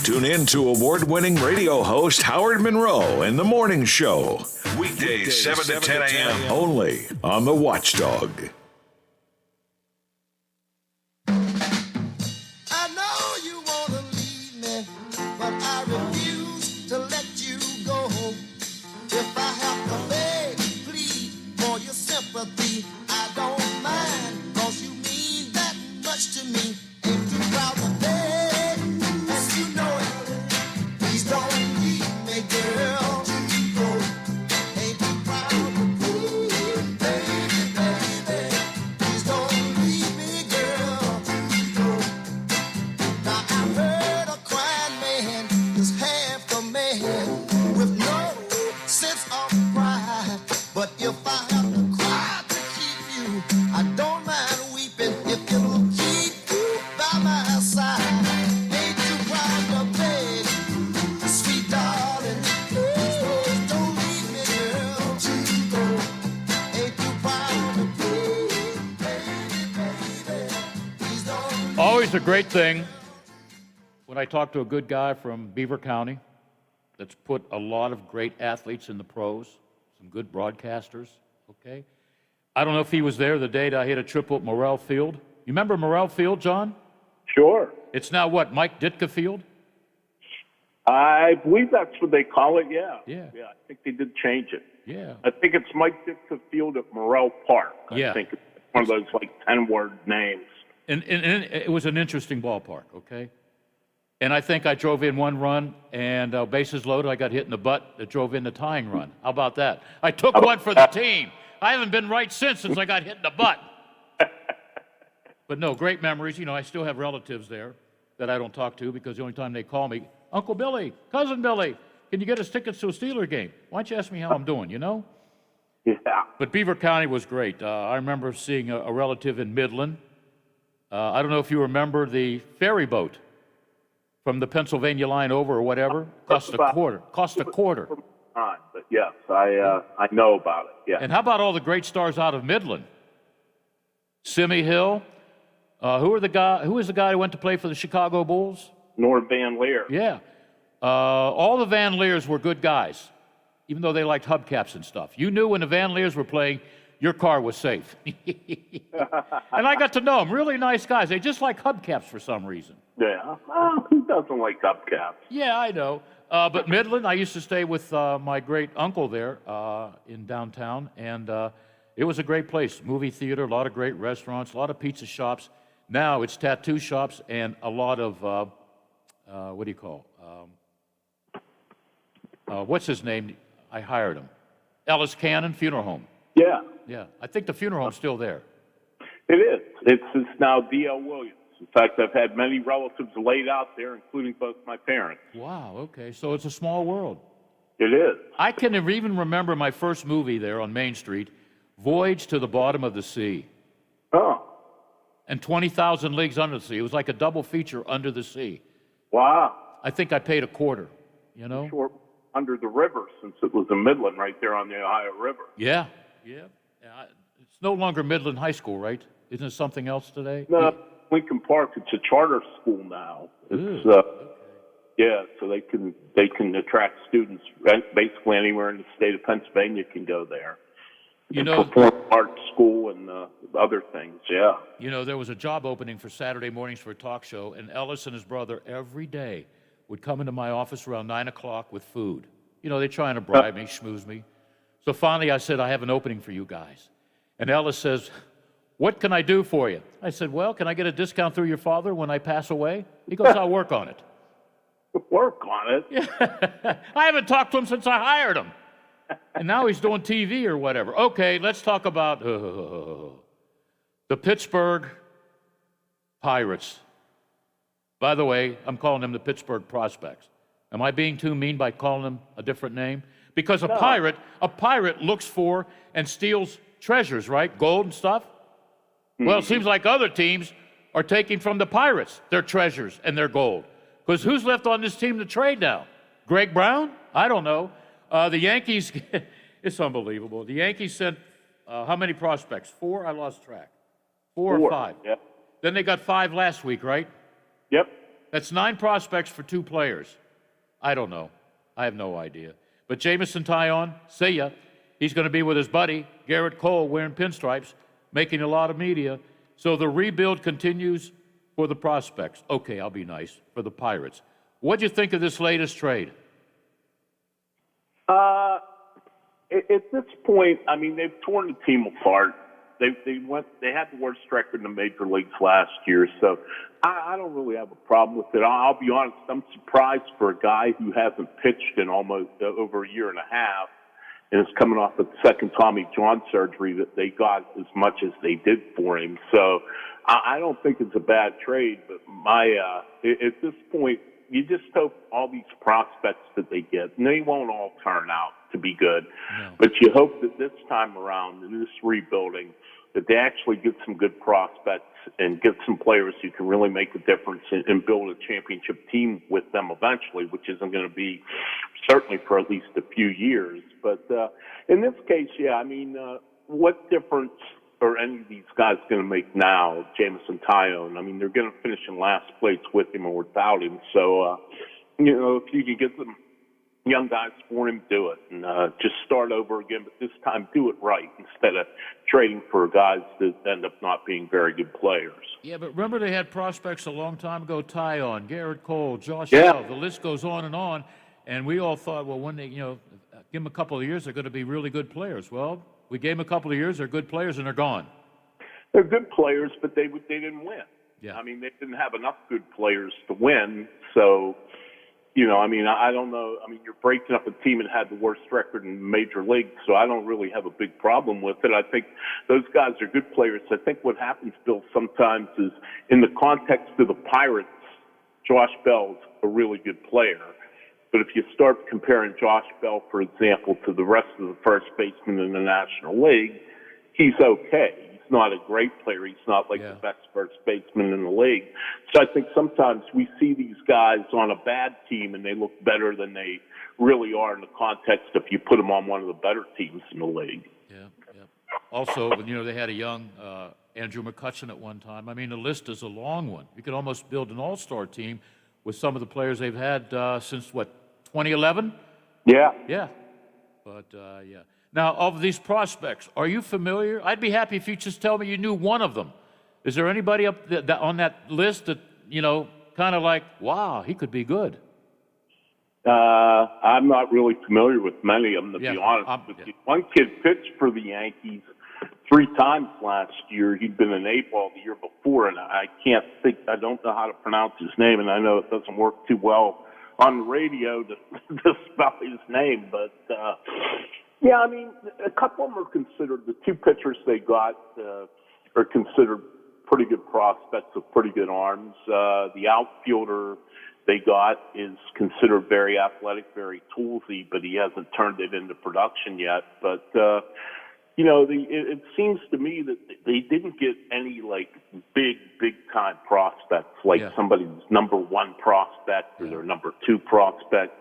Tune in to award-winning radio host Howard Monroe in The Morning Show. Weekdays 7 to 10 a.m. only on The Watchdog. I know you want to leave me, but I refuse to let you go. If I have to beg, plead for your sympathy, I don't mind, 'cause you mean that much to me. Ain't too proud to beg, and you know it. Please don't leave me, girl. Ain't too proud to plead, baby. Please don't leave me, girl. But if I have to cry to keep you, I don't mind weeping if it'll keep you by my side. Ain't too proud to beg, sweet darling. Please don't leave me, girl. Ain't too proud to beg, baby. Please don't. Always a great thing when I talk to a good guy from Beaver County that's put a lot of great athletes in the pros, some good broadcasters, okay? I don't know if he was there the day that I hit a triple at Morrell Field. You remember Morrell Field, John? Sure. It's now what, Mike Ditka Field? I believe that's what they call it, yeah. Yeah. Yeah, I think they did change it. Yeah. I think it's Mike Ditka Field at Morrell Park. Yeah. I think it's one of those, like, 10-word names. And it was an interesting ballpark, okay? And I think I drove in one run, and bases loaded, I got hit in the butt that drove in the tying run. How about that? I took one for the team. I haven't been right since I got hit in the butt. But no, great memories. You know, I still have relatives there that I don't talk to because the only time they call me, Uncle Billy, Cousin Billy, can you get us tickets to a Steeler game? Why don't you ask me how I'm doing, you know? Yeah. But Beaver County was great. I remember seeing a relative in Midland. I don't know if you remember the ferry boat from the Pennsylvania line over or whatever. Cost a quarter. But yes, I know about it, yeah. And how about all the great stars out of Midland? Simmy Hill. Who was the guy who went to play for the Chicago Bulls? Norm Van Leer. Yeah. All the Van Leers were good guys, even though they liked hubcaps and stuff. You knew when the Van Leers were playing, your car was safe. And I got to know them. Really nice guys. They just like hubcaps for some reason. Yeah. Well, who doesn't like hubcaps? Yeah, I know. But Midland, I used to stay with my great uncle there in downtown, and it was a great place. Movie theater, a lot of great restaurants, a lot of pizza shops. Now it's tattoo shops and a lot of, what do you call? What's his name? I hired him. Ellis Cannon Funeral Home. Yeah. Yeah, I think the funeral home's still there. It is. It's now D.L. Williams. In fact, I've had many relatives laid out there, including both my parents. Wow, okay, so it's a small world. It is. I can even remember my first movie there on Main Street, Voyage to the Bottom of the Sea. Oh. And 20,000 Leagues Under the Sea. It was like a double feature under the sea. Wow. I think I paid a quarter, you know? Sure. Under the river, since it was a Midland right there on the Ohio River. Yeah. It's no longer Midland High School, right? Isn't it something else today? No, Lincoln Park. It's a charter school now. It's yeah, so they can attract students basically anywhere in the state of Pennsylvania can go there. You know, perform art school and other things. Yeah. You know, there was a job opening for Saturday mornings for a talk show, and Ellis and his brother every day would come into my office around 9 o'clock with food. You know, they're trying to bribe me, schmooze me. So finally I said, I have an opening for you guys. And Ellis says, what can I do for you? I said, well, can I get a discount through your father when I pass away? He goes, I'll work on it. Work on it? Yeah. I haven't talked to him since I hired him. And now he's doing TV or whatever. Okay, let's talk about the Pittsburgh Pirates. By the way, I'm calling them the Pittsburgh Prospects. Am I being too mean by calling them a different name? Because a pirate looks for and steals treasures, right? Gold and stuff. Mm-hmm. Well, it seems like other teams are taking from the Pirates their treasures and their gold. Because who's left on this team to trade now? Greg Brown? I don't know. The Yankees, it's unbelievable. The Yankees sent how many prospects? 4? I lost track. 4 or 5? Yep. Then they got 5 last week, right? Yep. That's 9 prospects for 2 players. I don't know. I have no idea. But Jamison Tyone, see ya. He's going to be with his buddy, Garrett Cole, wearing pinstripes, making a lot of media. So the rebuild continues for the prospects. Okay, I'll be nice, for the Pirates. What'd you think of this latest trade? At this point, I mean, they've torn the team apart. They had the worst record in the major leagues last year, so I don't really have a problem with it. I'll be honest, I'm surprised for a guy who hasn't pitched in almost over a year and a half and is coming off a second Tommy John surgery that they got as much as they did for him. So I don't think it's a bad trade, but at this point, you just hope all these prospects that they get, and they won't all turn out to be good, but you hope that this time around in this rebuilding that they actually get some good prospects and get some players who can really make a difference and build a championship team with them eventually, which isn't going to be certainly for at least a few years. But in this case, yeah, I mean, what difference are any of these guys going to make now, Jamison Tyone? I mean, they're going to finish in last place with him or without him. So, if you can get them young guys for him, do it. And just start over again, but this time do it right instead of trading for guys that end up not being very good players. Yeah, but remember they had prospects a long time ago, Tyon, Garrett Cole, Josh Bell. The list goes on, and we all thought, well, when they, give them a couple of years, they're going to be really good players. Well, we gave them a couple of years, they're good players, and they're gone. They're good players, but they didn't win. Yeah. I mean, they didn't have enough good players to win, so... I don't know. I mean, you're breaking up a team that had the worst record in Major League, so I don't really have a big problem with it. I think those guys are good players. I think what happens, Bill, sometimes is in the context of the Pirates, Josh Bell's a really good player. But if you start comparing Josh Bell, for example, to the rest of the first basemen in the National League, he's okay. He's not a great player. He's not like the best first baseman in the league. So I think sometimes we see these guys on a bad team and they look better than they really are in the context if you put them on one of the better teams in the league. Yeah. Also, they had a young Andrew McCutchen at one time. I mean, the list is a long one. You could almost build an all-star team with some of the players they've had since, 2011? Yeah. Yeah. But, yeah. Now, of these prospects, are you familiar? I'd be happy if you just tell me you knew one of them. Is there anybody up on that list that, kind of like, wow, he could be good? I'm not really familiar with many of them, to be honest with you. One kid pitched for the Yankees 3 times last year. He'd been an A-ball the year before, and I don't know how to pronounce his name, and I know it doesn't work too well on the radio to spell his name, but... yeah, I mean, a couple of them are considered, the 2 pitchers they got are considered pretty good prospects with pretty good arms. The outfielder they got is considered very athletic, very toolsy, but he hasn't turned it into production yet. But, it seems to me that they didn't get any, big-time prospects, like somebody's number 1 prospect or their number 2 prospect.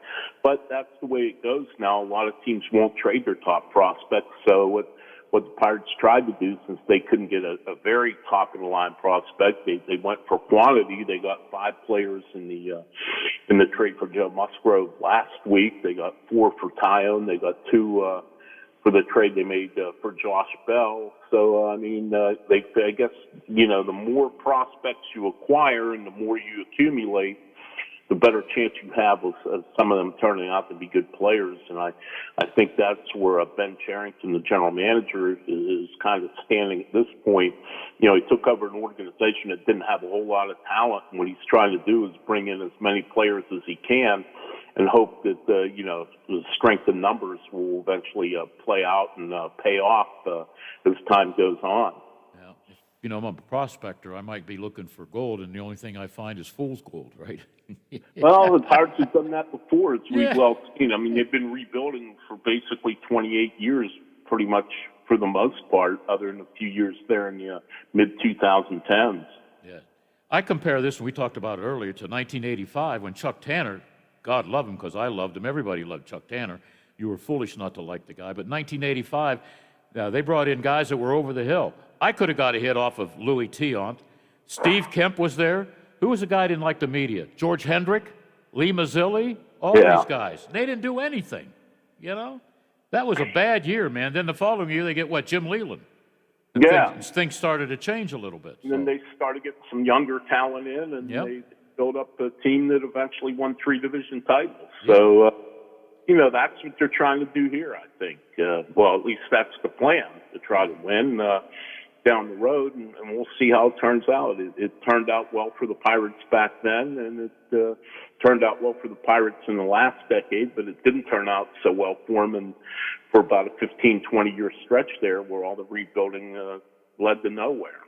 But that's the way it goes now. A lot of teams won't trade their top prospects. So what the Pirates tried to do, since they couldn't get a very top-of-the-line prospect, they went for quantity. They got 5 players in the trade for Joe Musgrove last week. They got 4 for Tyone. They got 2 for the trade they made for Josh Bell. So, I guess, the more prospects you acquire and the more you accumulate, the better chance you have of some of them turning out to be good players. And I think that's where Ben Cherington, the general manager, is kind of standing at this point. He took over an organization that didn't have a whole lot of talent, and what he's trying to do is bring in as many players as he can and hope that, the strength in numbers will eventually play out and pay off as time goes on. Yeah. I'm a prospector. I might be looking for gold, and the only thing I find is fool's gold, right? Well, the Pirates have done that before. It's well seen. I mean, they've been rebuilding for basically 28 years, pretty much for the most part, other than a few years there in the mid-2010s. Yeah. I compare this, and we talked about it earlier, to 1985 when Chuck Tanner, God love him because I loved him, everybody loved Chuck Tanner. You were foolish not to like the guy. But 1985, they brought in guys that were over the hill. I could have got a hit off of Louis Tiant. Steve Kemp was there. Who was the guy who didn't like the media? George Hendrick, Lee Mazzilli, all these guys. They didn't do anything, That was a bad year, man. Then the following year, they get, Jim Leland. And things started to change a little bit. And then they started getting some younger talent in, and they built up a team that eventually won 3 division titles. So, that's what they're trying to do here, I think. Well, at least that's the plan, to try to win down the road, and we'll see how it turns out. It turned out well for the Pirates back then, and it turned out well for the Pirates in the last decade, but it didn't turn out so well for them for about a 15, 20-year stretch there where all the rebuilding led to nowhere.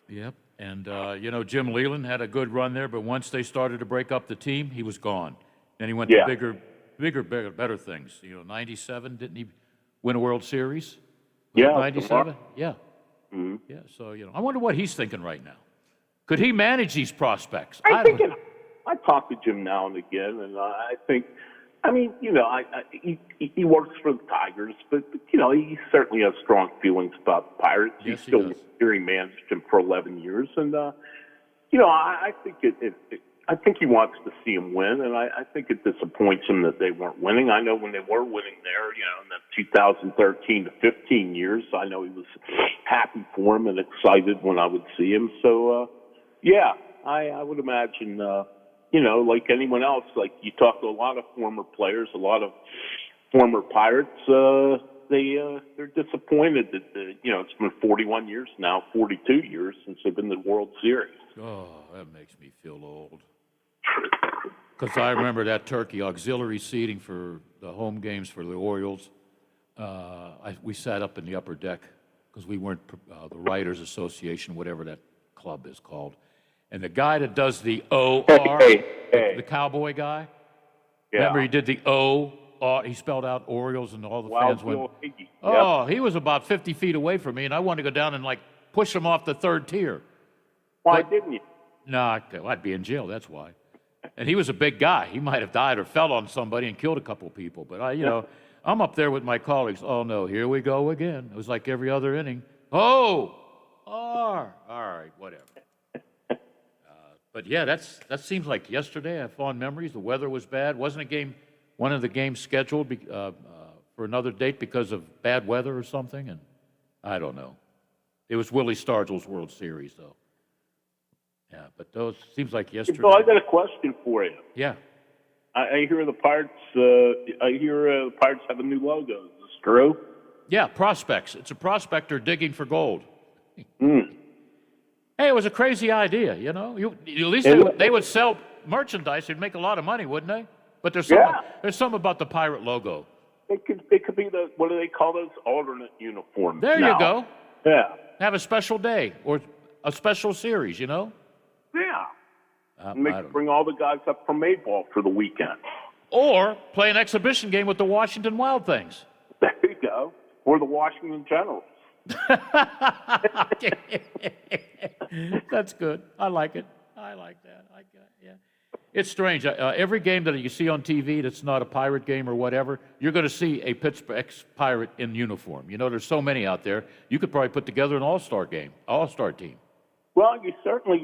Yep. And, Jim Leland had a good run there, but once they started to break up the team, he was gone. Then he went to bigger, better things. 97, didn't he win a World Series? Was it 97? Yeah. Mm-hmm. Yeah, so, I wonder what he's thinking right now. Could he manage these prospects? I talk to Jim now and again, and I think, he works for the Tigers, but he certainly has strong feelings about the Pirates. Yes, He's still he does. here. He managed him for 11 years, and I think I think he wants to see him win, and I think it disappoints him that they weren't winning. I know when they were winning there, in the 2013 to 15 years, I know he was happy for him and excited when I would see him. So, I would imagine, like anyone else, like you talk to a lot of former players, a lot of former Pirates, they're disappointed that, it's been 41 years now, 42 years since they've been to the World Series. Oh, that makes me feel old. Because I remember that turkey auxiliary seating for the home games for the Orioles. We sat up in the upper deck because we weren't the Writers Association, whatever that club is called. And the guy that does the O-R, the cowboy guy, remember he did the O-R, he spelled out Orioles and all the fans went, he was about 50 feet away from me, and I wanted to go down and push him off the third tier. Why didn't you? No, I'd be in jail, that's why. And he was a big guy. He might have died or fell on somebody and killed a couple of people. But I'm up there with my colleagues. Oh, no, here we go again. It was like every other inning. Oh, R. All right, whatever. But, yeah, that seems like yesterday. I have fond memories. The weather was bad. Wasn't one of the games scheduled for another date because of bad weather or something? And I don't know. It was Willie Stargell's World Series, though. Yeah, but those seems like yesterday. So I got a question for you. Yeah. I hear the Pirates. The Pirates have a new logo. Is this true? Yeah, prospects. It's a prospector digging for gold. Mm. Hey, it was a crazy idea, at least they would sell merchandise. They'd make a lot of money, wouldn't they? But there's something about the Pirate logo. It could be what do they call those? Alternate uniforms. There you go. Yeah. Have a special day or a special series, Yeah. Bring all the guys up from Mayball for the weekend. Or play an exhibition game with the Washington Wild Things. There you go. Or the Washington Generals. That's good. I like it. I like that. Yeah. It's strange. Every game that you see on TV that's not a Pirate game or whatever, you're going to see a Pittsburgh ex-Pirate in uniform. There's so many out there. You could probably put together an all-star team. Well, you certainly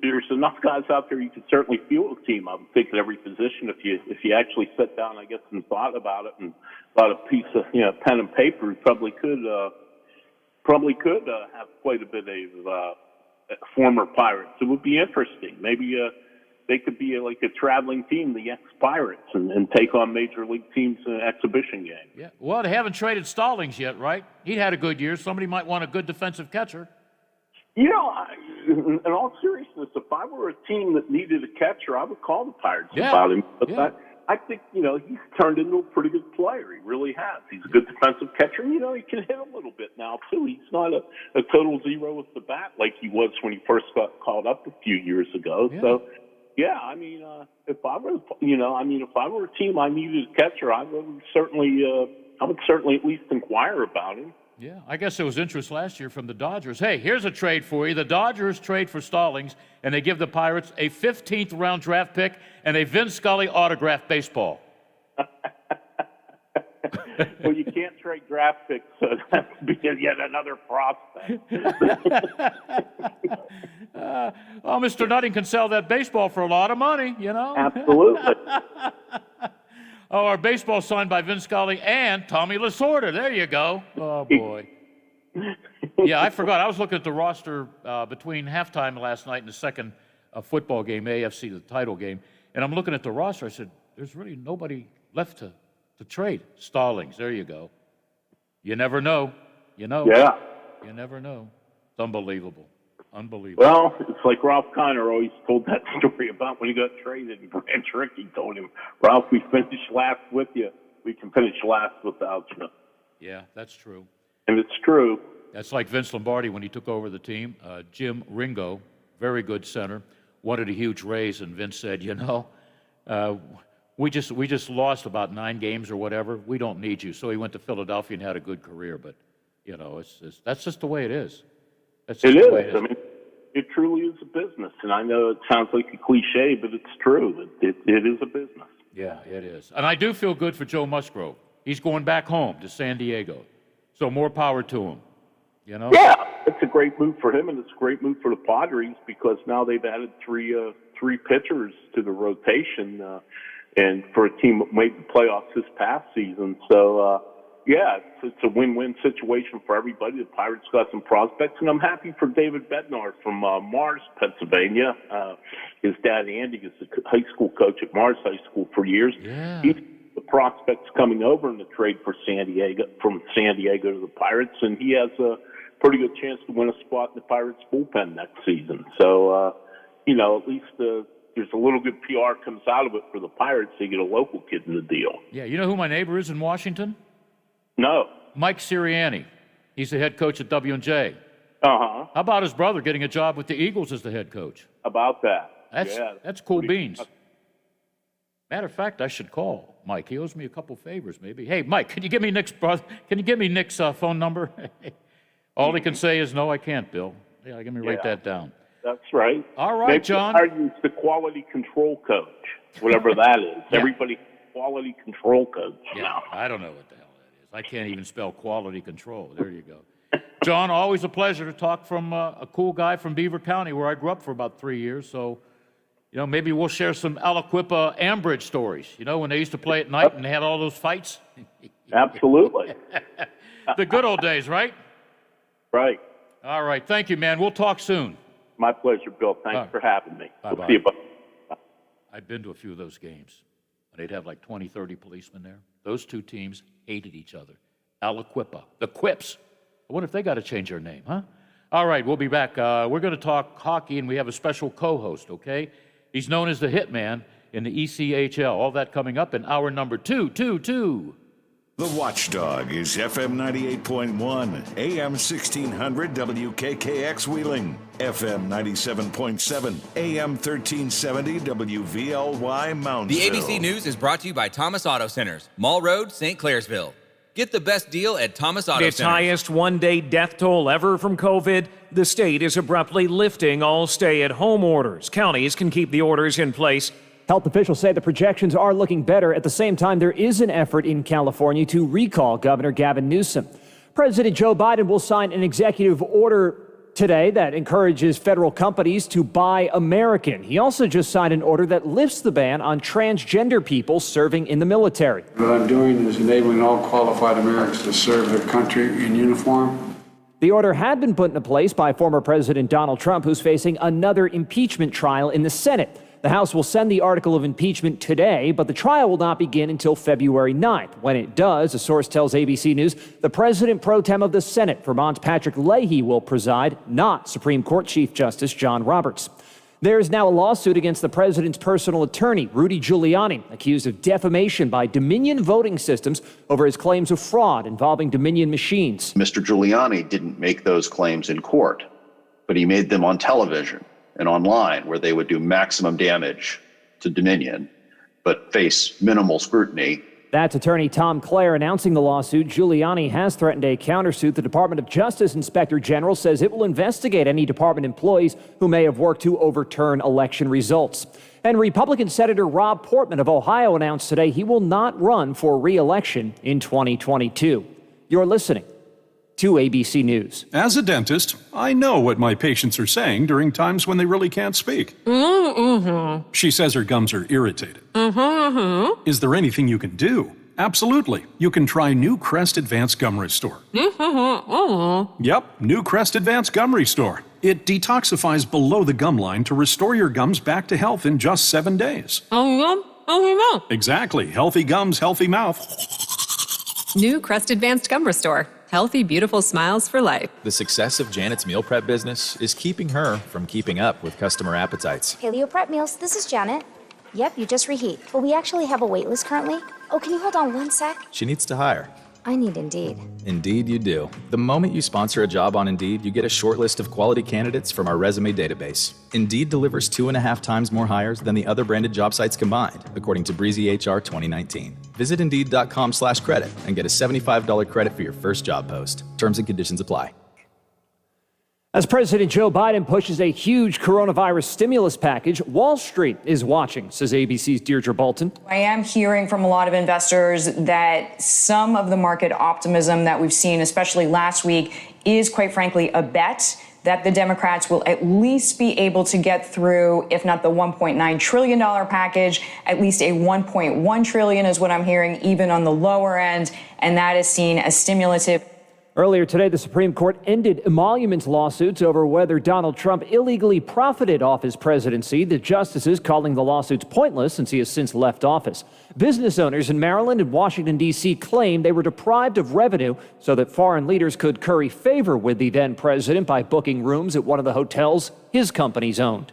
there's enough guys out there you could certainly field a team. I would think at every position if you actually sat down, I guess, and thought about it and got a piece of pen and paper, you probably could have quite a bit of former Pirates. It would be interesting. Maybe they could be like a traveling team, the ex-Pirates, and take on major league teams in an exhibition game. Yeah. Well, they haven't traded Stallings yet, right? He had a good year. Somebody might want a good defensive catcher. In all seriousness, if I were a team that needed a catcher, I would call the Pirates about him. But I think, he's turned into a pretty good player. He really has. He's a good defensive catcher. And, he can hit a little bit now, too. He's not a total zero with the bat like he was when he first got called up a few years ago. Yeah. So, if I were a team I needed a catcher, I would certainly at least inquire about him. Yeah, I guess there was interest last year from the Dodgers. Hey, here's a trade for you. The Dodgers trade for Stallings, and they give the Pirates a 15th round draft pick and a Vin Scully autographed baseball. Well, you can't trade draft picks, so that's yet another prospect. Mr. Nutting can sell that baseball for a lot of money, Absolutely. Our baseball signed by Vin Scully and Tommy Lasorda. There you go. Oh, boy. Yeah, I forgot. I was looking at the roster between halftime last night and the second football game, AFC, the title game, and I'm looking at the roster. I said, there's really nobody left to trade. Stallings, there you go. You never know. Yeah. You never know. It's unbelievable. Unbelievable. Well, it's like Ralph Kiner always told that story about when he got traded, and Branch Rickey told him, Ralph, we finished last with you. We can finish last without you. Yeah, that's true. And it's true. That's like Vince Lombardi when he took over the team. Jim Ringo, very good center, wanted a huge raise, and Vince said, we just lost about 9 games or whatever. We don't need you. So he went to Philadelphia and had a good career. But that's just the way it is. That's just the way it is. I mean, it truly is a business, and I know it sounds like a cliche, but it's true. It is a business. Yeah, it is. And I do feel good for Joe Musgrove. He's going back home to San Diego. So more power to him. Yeah, it's a great move for him, and it's a great move for the Padres because now they've added three pitchers to the rotation, and for a team that made the playoffs this past season. So, it's a win-win situation for everybody. The Pirates got some prospects, and I'm happy for David Bednar from Mars, Pennsylvania. His dad, Andy, is the high school coach at Mars High School for years. Yeah. He's the prospects coming over in the trade for from San Diego to the Pirates, and he has a pretty good chance to win a spot in the Pirates bullpen next season. So, at least there's a little good PR comes out of it for the Pirates. They get a local kid in the deal. Yeah, you know who my neighbor is in Washington? No. Mike Sirianni. He's the head coach at W&J. Uh-huh. How about his brother getting a job with the Eagles as the head coach? About that. That's cool beans. Matter of fact, I should call Mike. He owes me a couple favors, maybe. Hey, Mike, can you give me Nick's phone number? All he can say is, no, I can't, Bill. Yeah, let me write that down. That's right. All right, Maybe John. He's the quality control coach, whatever that is. Everybody quality control coach now. I don't know what the hell that is. I can't even spell quality control. There you go. John, always a pleasure to talk from a cool guy from Beaver County, where I grew up for about 3 years. So, maybe we'll share some Aliquippa Ambridge stories, when they used to play at night and they had all those fights. Absolutely. The good old days, right? Right. All right. Thank you, man. We'll talk soon. My pleasure, Bill. Thanks for having me. Bye-bye. We'll see you. Bye. I've been to a few of those games. They'd have like 20, 30 policemen there. Those two teams hated each other. Aliquippa, the Quips. I wonder if they got to change their name, huh? All right, we'll be back. We're going to talk hockey, and we have a special co-host, okay? He's known as the Hitman in the ECHL. All that coming up in hour number 222. The Watchdog is FM 98.1, AM 1600 WKKX Wheeling, FM 97.7, AM 1370 WVLY Moundsville. The ABC News is brought to you by Thomas Auto Centers, Mall Road, St. Clairsville. Get the best deal at Thomas Auto Its Centers. highest one-day death toll ever from COVID, the state is abruptly lifting all stay-at-home orders. Counties can keep the orders in place. Health officials say the projections are looking better. At the same time, there is an effort in California to recall Governor Gavin Newsom. President Joe Biden will sign an executive order today that encourages federal companies to buy American. He also just signed an order that lifts the ban on transgender people serving in the military. What I'm doing is enabling all qualified Americans to serve their country in uniform. The order had been put into place by former President Donald Trump, who's facing another impeachment trial in the Senate. The House will send the article of impeachment today, but the trial will not begin until February 9th. When it does, a source tells ABC News, the president pro tem of the Senate, Vermont's Patrick Leahy, will preside, not Supreme Court Chief Justice John Roberts. There is now a lawsuit against the president's personal attorney, Rudy Giuliani, accused of defamation by Dominion Voting Systems over his claims of fraud involving Dominion machines. Mr. Giuliani didn't make those claims in court, but he made them on television and online, where they would do maximum damage to Dominion, but face minimal scrutiny. That's attorney Tom Clare announcing the lawsuit. Giuliani has threatened a countersuit. The Department of Justice Inspector General says it will investigate any department employees who may have worked to overturn election results. And Republican Senator Rob Portman of Ohio announced today he will not run for re-election in 2022. You're listening to ABC News. As a dentist, I know what my patients are saying during times when they really can't speak. She says her gums are irritated. Is there anything you can do? Absolutely. You can try New Crest Advanced Gum Restore. Yep, New Crest Advanced Gum Restore. It detoxifies below the gum line to restore your gums back to health in just 7 days. Exactly. Healthy gums, healthy mouth. New Crest Advanced Gum Restore. Healthy, beautiful smiles for life. The success of Janet's meal prep business is keeping her from keeping up with customer appetites. Paleo Prep Meals, this is Janet. Yep, you just reheat. But we actually have a wait list currently. Oh, can you hold on one sec? She needs to hire. I need Indeed. Indeed, you do. The moment you sponsor a job on Indeed, you get a short list of quality candidates from our resume database. Indeed delivers 2.5 times more hires than the other branded job sites combined, according to Breezy HR 2019. Visit Indeed.com/credit and get a $75 credit for your first job post. Terms and conditions apply. As President Joe Biden pushes a huge coronavirus stimulus package, Wall Street is watching, says ABC's Deirdre Bolton. I am hearing from a lot of investors that some of the market optimism that we've seen, especially last week, is quite frankly a bet that the Democrats will at least be able to get through, if not the $1.9 trillion package, at least a $1.1 trillion is what I'm hearing, even on the lower end, and that is seen as stimulative. Earlier today, the Supreme Court ended emoluments lawsuits over whether Donald Trump illegally profited off his presidency, the justices calling the lawsuits pointless since he has since left office. Business owners in Maryland and Washington, D.C. claim they were deprived of revenue so that foreign leaders could curry favor with the then president by booking rooms at one of the hotels his companies owned.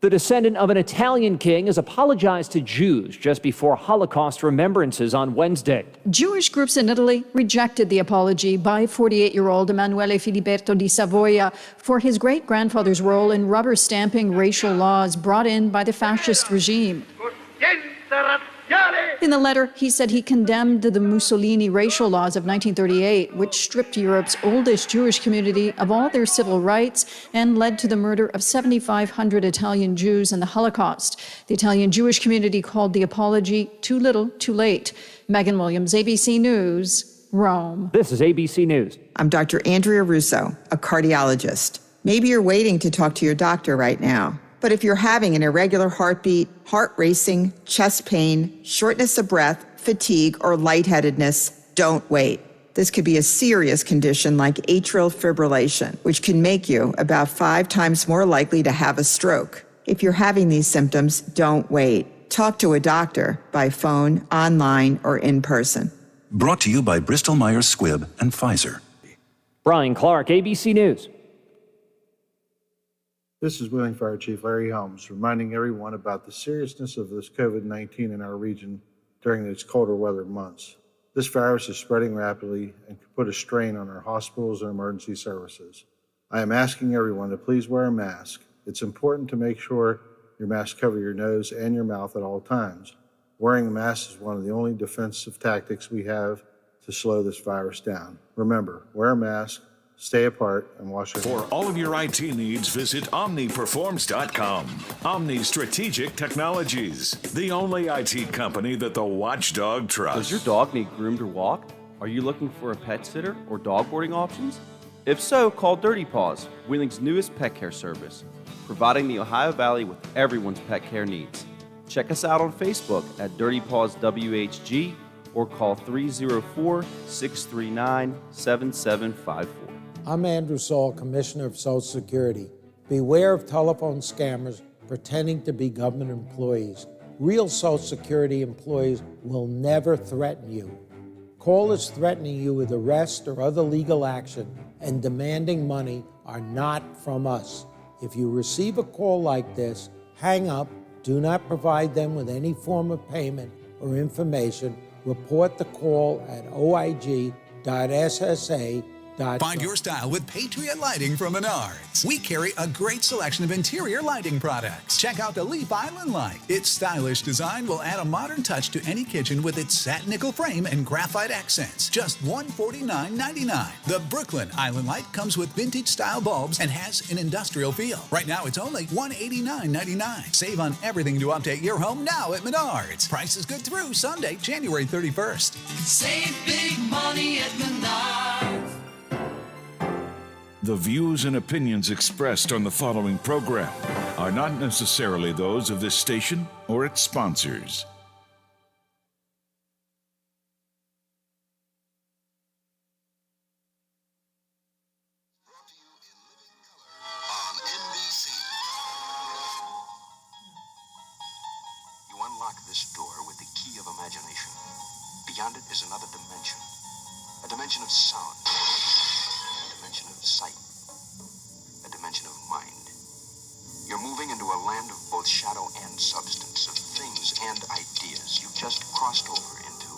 The descendant of an Italian king has apologized to Jews just before Holocaust remembrances on Wednesday. Jewish groups in Italy rejected the apology by 48-year-old Emanuele Filiberto di Savoia for his great-grandfather's role in rubber stamping racial laws brought in by the fascist regime. In the letter, he said he condemned the Mussolini racial laws of 1938, which stripped Europe's oldest Jewish community of all their civil rights and led to the murder of 7,500 Italian Jews in the Holocaust. The Italian Jewish community called the apology too little, too late. Megan Williams, ABC News, Rome. This is ABC News. I'm Dr. Andrea Russo, a cardiologist. Maybe you're waiting to talk to your doctor right now. But if you're having an irregular heartbeat, heart racing, chest pain, shortness of breath, fatigue, or lightheadedness, don't wait. This could be a serious condition like atrial fibrillation, which can make you about 5 times more likely to have a stroke. If you're having these symptoms, don't wait. Talk to a doctor by phone, online, or in person. Brought to you by Bristol Myers Squibb and Pfizer. Brian Clark, ABC News. This is Wheeling Fire Chief Larry Helms, reminding everyone about the seriousness of this COVID-19 in our region during these colder weather months. This virus is spreading rapidly and could put a strain on our hospitals and emergency services. I am asking everyone to please wear a mask. It's important to make sure your mask covers your nose and your mouth at all times. Wearing a mask is one of the only defensive tactics we have to slow this virus down. Remember, wear a mask, stay apart, and wash your hands. For all of your IT needs, visit OmniPerforms.com. Omni Strategic Technologies, the only IT company that the watchdog trusts. Does your dog need groomed or walked? Are you looking for a pet sitter or dog boarding options? If so, call Dirty Paws, Wheeling's newest pet care service, providing the Ohio Valley with everyone's pet care needs. Check us out on Facebook at Dirty Paws WHG or call 304-639-7754. I'm Andrew Saul, Commissioner of Social Security. Beware of telephone scammers pretending to be government employees. Real Social Security employees will never threaten you. Callers threatening you with arrest or other legal action and demanding money are not from us. If you receive a call like this, hang up, do not provide them with any form of payment or information. Report the call at oig.ssa.gov. Find your style with Patriot Lighting from Menards. We carry a great selection of interior lighting products. Check out the Leaf Island light. Its stylish design will add a modern touch to any kitchen with its satin nickel frame and graphite accents. Just $149.99. The Brooklyn Island light comes with vintage style bulbs and has an industrial feel. Right now it's only $189.99. Save on everything to update your home now at Menards. Price is good through Sunday, January 31st. Save big money at Menards. The views and opinions expressed on the following program are not necessarily those of this station or its sponsors. You unlock this door with the key of imagination. Beyond it is another dimension. A dimension of sound. A dimension of sight. A dimension of mind. You're moving into a land of both shadow and substance, of things and ideas. You've just crossed over into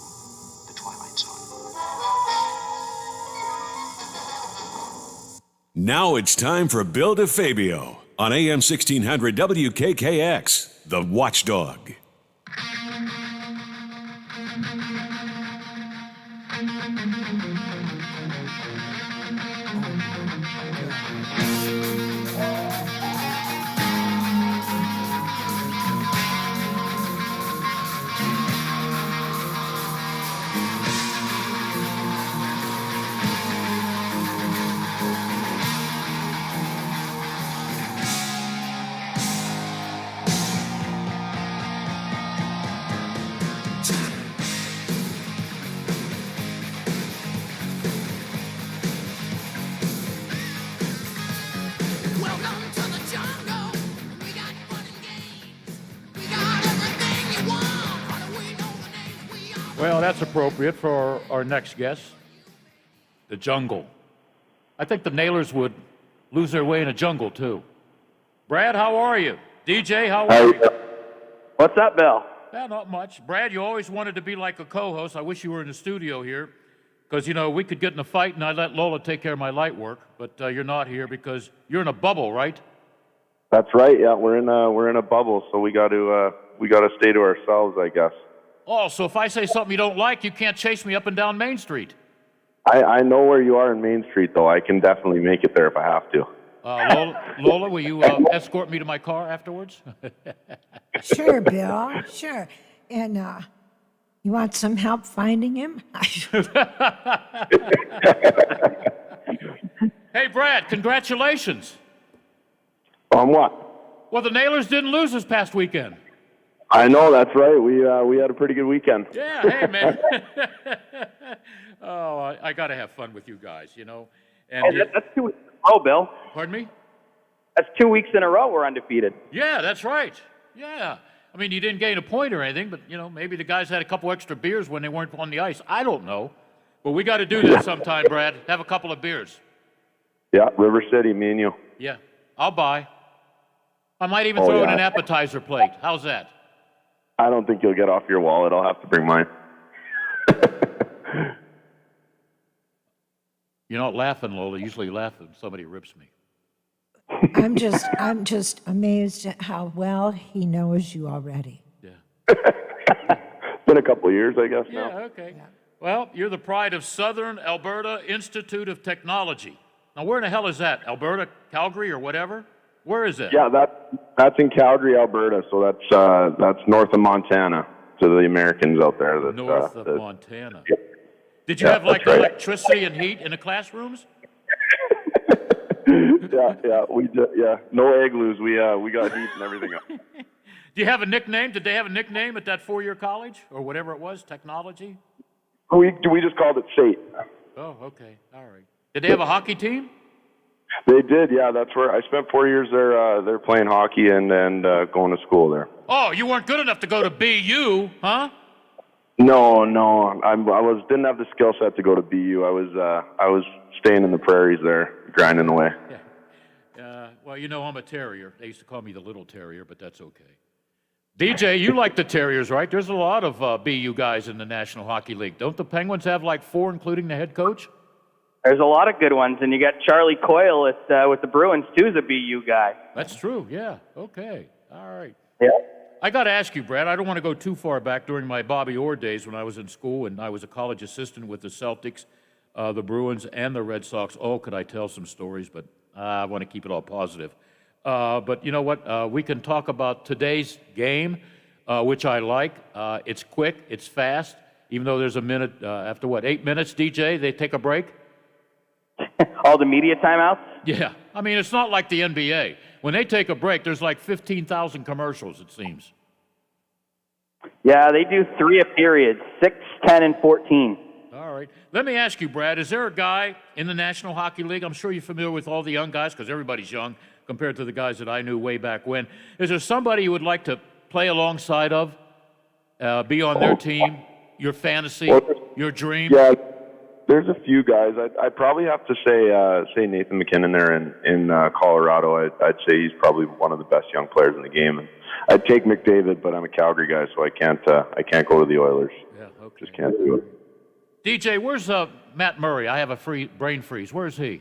the Twilight Zone. Now it's time for Bill DeFabio on AM 1600 WKKX, the Watchdog. Well, that's appropriate for our next guest, the jungle. I think the Nailers would lose their way in a jungle, too. Brad, how are you? DJ, how are you? What's up, Bill? Well, not much. Brad, you always wanted to be like a co-host. I wish you were in the studio here because, you know, we could get in a fight and I'd let Lola take care of my light work, but you're not here because you're in a bubble, right? That's right. Yeah, we're in a bubble, so we got to stay to ourselves, I guess. Oh, so if I say something you don't like, you can't chase me up and down Main Street. I know where you are in Main Street, though. I can definitely make it there if I have to. Lola, will you escort me to my car afterwards? Sure, Bill. Sure. And you want some help finding him? Hey, Brad, congratulations. On what? Well, the Nailers didn't lose this past weekend. I know, that's right. We had a pretty good weekend. Yeah, hey, man. Oh, I got to have fun with you guys, you know. And that's 2 weeks in a row, Bill. Pardon me? That's 2 weeks in a row we're undefeated. Yeah, that's right. Yeah. I mean, you didn't gain a point or anything, but, you know, maybe the guys had a couple extra beers when they weren't on the ice. I don't know. But we got to do this sometime, Brad. Have a couple of beers. Yeah, River City, me and you. Yeah, I'll buy. I might even throw in an appetizer plate. How's that? I don't think you'll get off your wallet. I'll have to bring mine. You're not laughing, Lola. Usually you laugh when somebody rips me. I'm just amazed at how well he knows you already. It's been a couple of years, I guess, now. Yeah, okay. Yeah. Well, you're the pride of Southern Alberta Institute of Technology. Now, where in the hell is that? Alberta, Calgary, or whatever? Where is it? Yeah, that's in Calgary, Alberta. So that's north of Montana. To the Americans out there. That's, north of Montana. Did you have like electricity and heat in the classrooms? yeah, we did. Yeah, no igloos. We got heat and everything else. Do you have a nickname? Did they have a nickname at that four-year college or whatever it was? Technology? We just called it SATE. Oh, okay, all right. Did they have a hockey team? They did, yeah. That's where I spent 4 years there. They're playing hockey and going to school there. Oh, you weren't good enough to go to BU, huh? No. I didn't have the skill set to go to BU. I was staying in the prairies there, grinding away. Yeah. Well, you know I'm a terrier. They used to call me the little terrier, but that's okay. DJ, you like the Terriers, right? There's a lot of BU guys in the National Hockey League. Don't the Penguins have like 4, including the head coach? There's a lot of good ones, and you got Charlie Coyle with the Bruins, too, is a BU guy. That's true, yeah. Okay, all right. Yeah. I got to ask you, Brad, I don't want to go too far back during my Bobby Orr days when I was in school and I was a college assistant with the Celtics, the Bruins, and the Red Sox. Oh, could I tell some stories, but I want to keep it all positive. But you know what? We can talk about today's game, which I like. It's quick, it's fast, even though there's a minute, after what, 8 minutes, DJ, they take a break? All the media timeouts? Yeah. I mean, it's not like the NBA. When they take a break, there's like 15,000 commercials, it seems. Yeah, they do 3 a period, 6, 10, and 14. All right. Let me ask you, Brad, is there a guy in the National Hockey League? I'm sure you're familiar with all the young guys because everybody's young compared to the guys that I knew way back when. Is there somebody you would like to play alongside of, be on their team, your fantasy, your dream? Yeah, there's a few guys. I'd probably have to say Nathan McKinnon there in Colorado. I'd say he's probably one of the best young players in the game. And I'd take McDavid, but I'm a Calgary guy, so I can't go to the Oilers. Yeah, okay. Just can't do it. DJ, where's Matt Murray? I have a brain freeze. Where's he?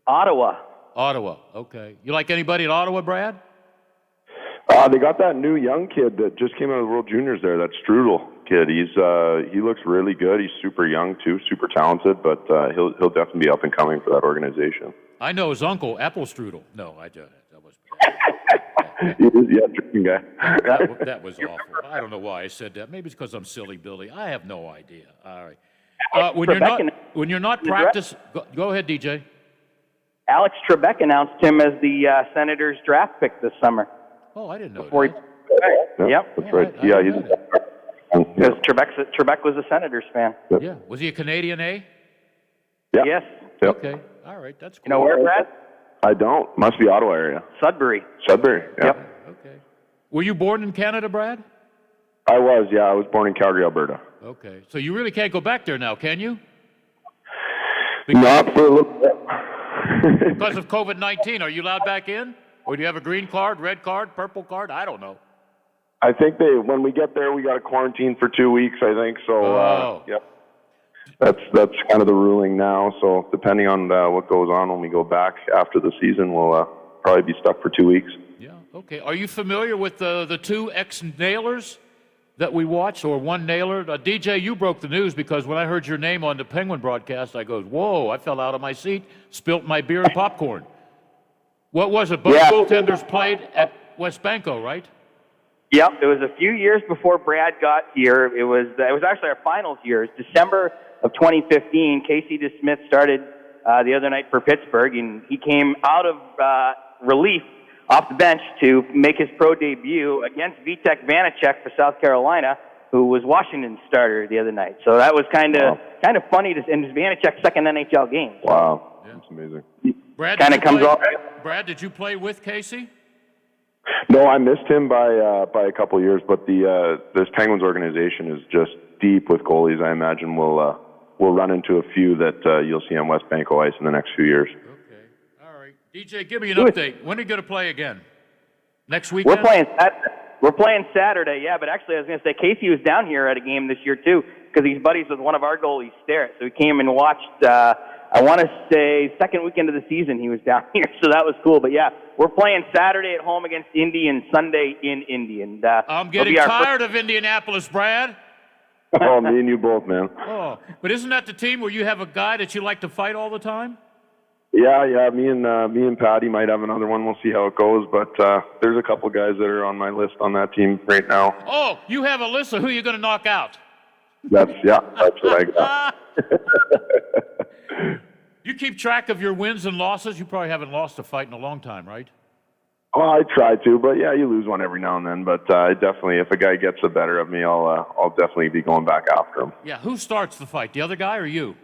Ottawa. Ottawa. Okay. You like anybody in Ottawa, Brad? They got that new young kid that just came out of the World Juniors there, that Strudel kid. He looks really good. He's super young too, super talented, but he'll definitely be up and coming for that organization. I know his uncle, Apple Strudel. No, that was drinking guy. that was awful. I don't know why I said that. Maybe it's because I'm silly, Billy. I have no idea. All right. When you're not practicing, go ahead, DJ. Alex Trebek announced him as the Senators draft pick this summer. Oh, I didn't know Before that. Yep. That's right. Because Trebek was a Senators fan. Yeah. Was he a Canadian, eh? Yeah. Yes. Yep. Okay. All right. That's cool. You know where, Brad? I don't. Must be Ottawa area. Sudbury. Sudbury. Yeah. Yep. Okay. Were you born in Canada, Brad? I was. Yeah, I was born in Calgary, Alberta. Okay. So you really can't go back there now, can you? Not for a little bit. Because of COVID-19, are you allowed back in? Or do you have a green card, red card, purple card? I don't know. I think when we get there, we got to quarantine for 2 weeks, I think. So, yep. That's kind of the ruling now. So depending on what goes on when we go back after the season, we'll probably be stuck for 2 weeks. Yeah, okay. Are you familiar with the two ex-nailers that we watched, or one nailer? DJ, you broke the news because when I heard your name on the Penguin broadcast, I goes, whoa, I fell out of my seat, spilt my beer and popcorn. What was it? Both goaltenders played at West Banco, right? Yep, it was a few years before Brad got here. It was actually our finals years. December of 2015, Casey DeSmith started the other night for Pittsburgh, and he came out of relief off the bench to make his pro debut against Vitek Vanacek for South Carolina, who was Washington's starter the other night. So that was kind of funny to, and Vanacek's second NHL game. Wow, that's amazing. Brad, kind of comes off. Brad, did you play with Casey? No, I missed him by a couple of years, but this Penguins organization is just deep with goalies. I imagine we'll run into a few that you'll see on West Banco ice in the next few years. Okay, all right. DJ, give me an update. When are you going to play again? Next weekend? We're playing Saturday, yeah. But actually, I was going to say Casey was down here at a game this year too because he's buddies with one of our goalies, Starrett. So he came and watched. I want to say second weekend of the season he was down here, so that was cool. But yeah, we're playing Saturday at home against Indy and Sunday in Indy. And I'm getting tired of Indianapolis, Brad. Oh, me and you both, man. Oh, but isn't that the team where you have a guy that you like to fight all the time? Yeah. Me and Patty might have another one. We'll see how it goes. But there's a couple guys that are on my list on that team right now. Oh, you have a list of who you're going to knock out. That's what I got. You keep track of your wins and losses? You probably haven't lost a fight in a long time, right? Well, I try to, but yeah, you lose one every now and then. But definitely, if a guy gets the better of me, I'll definitely be going back after him. Yeah, who starts the fight, the other guy or you?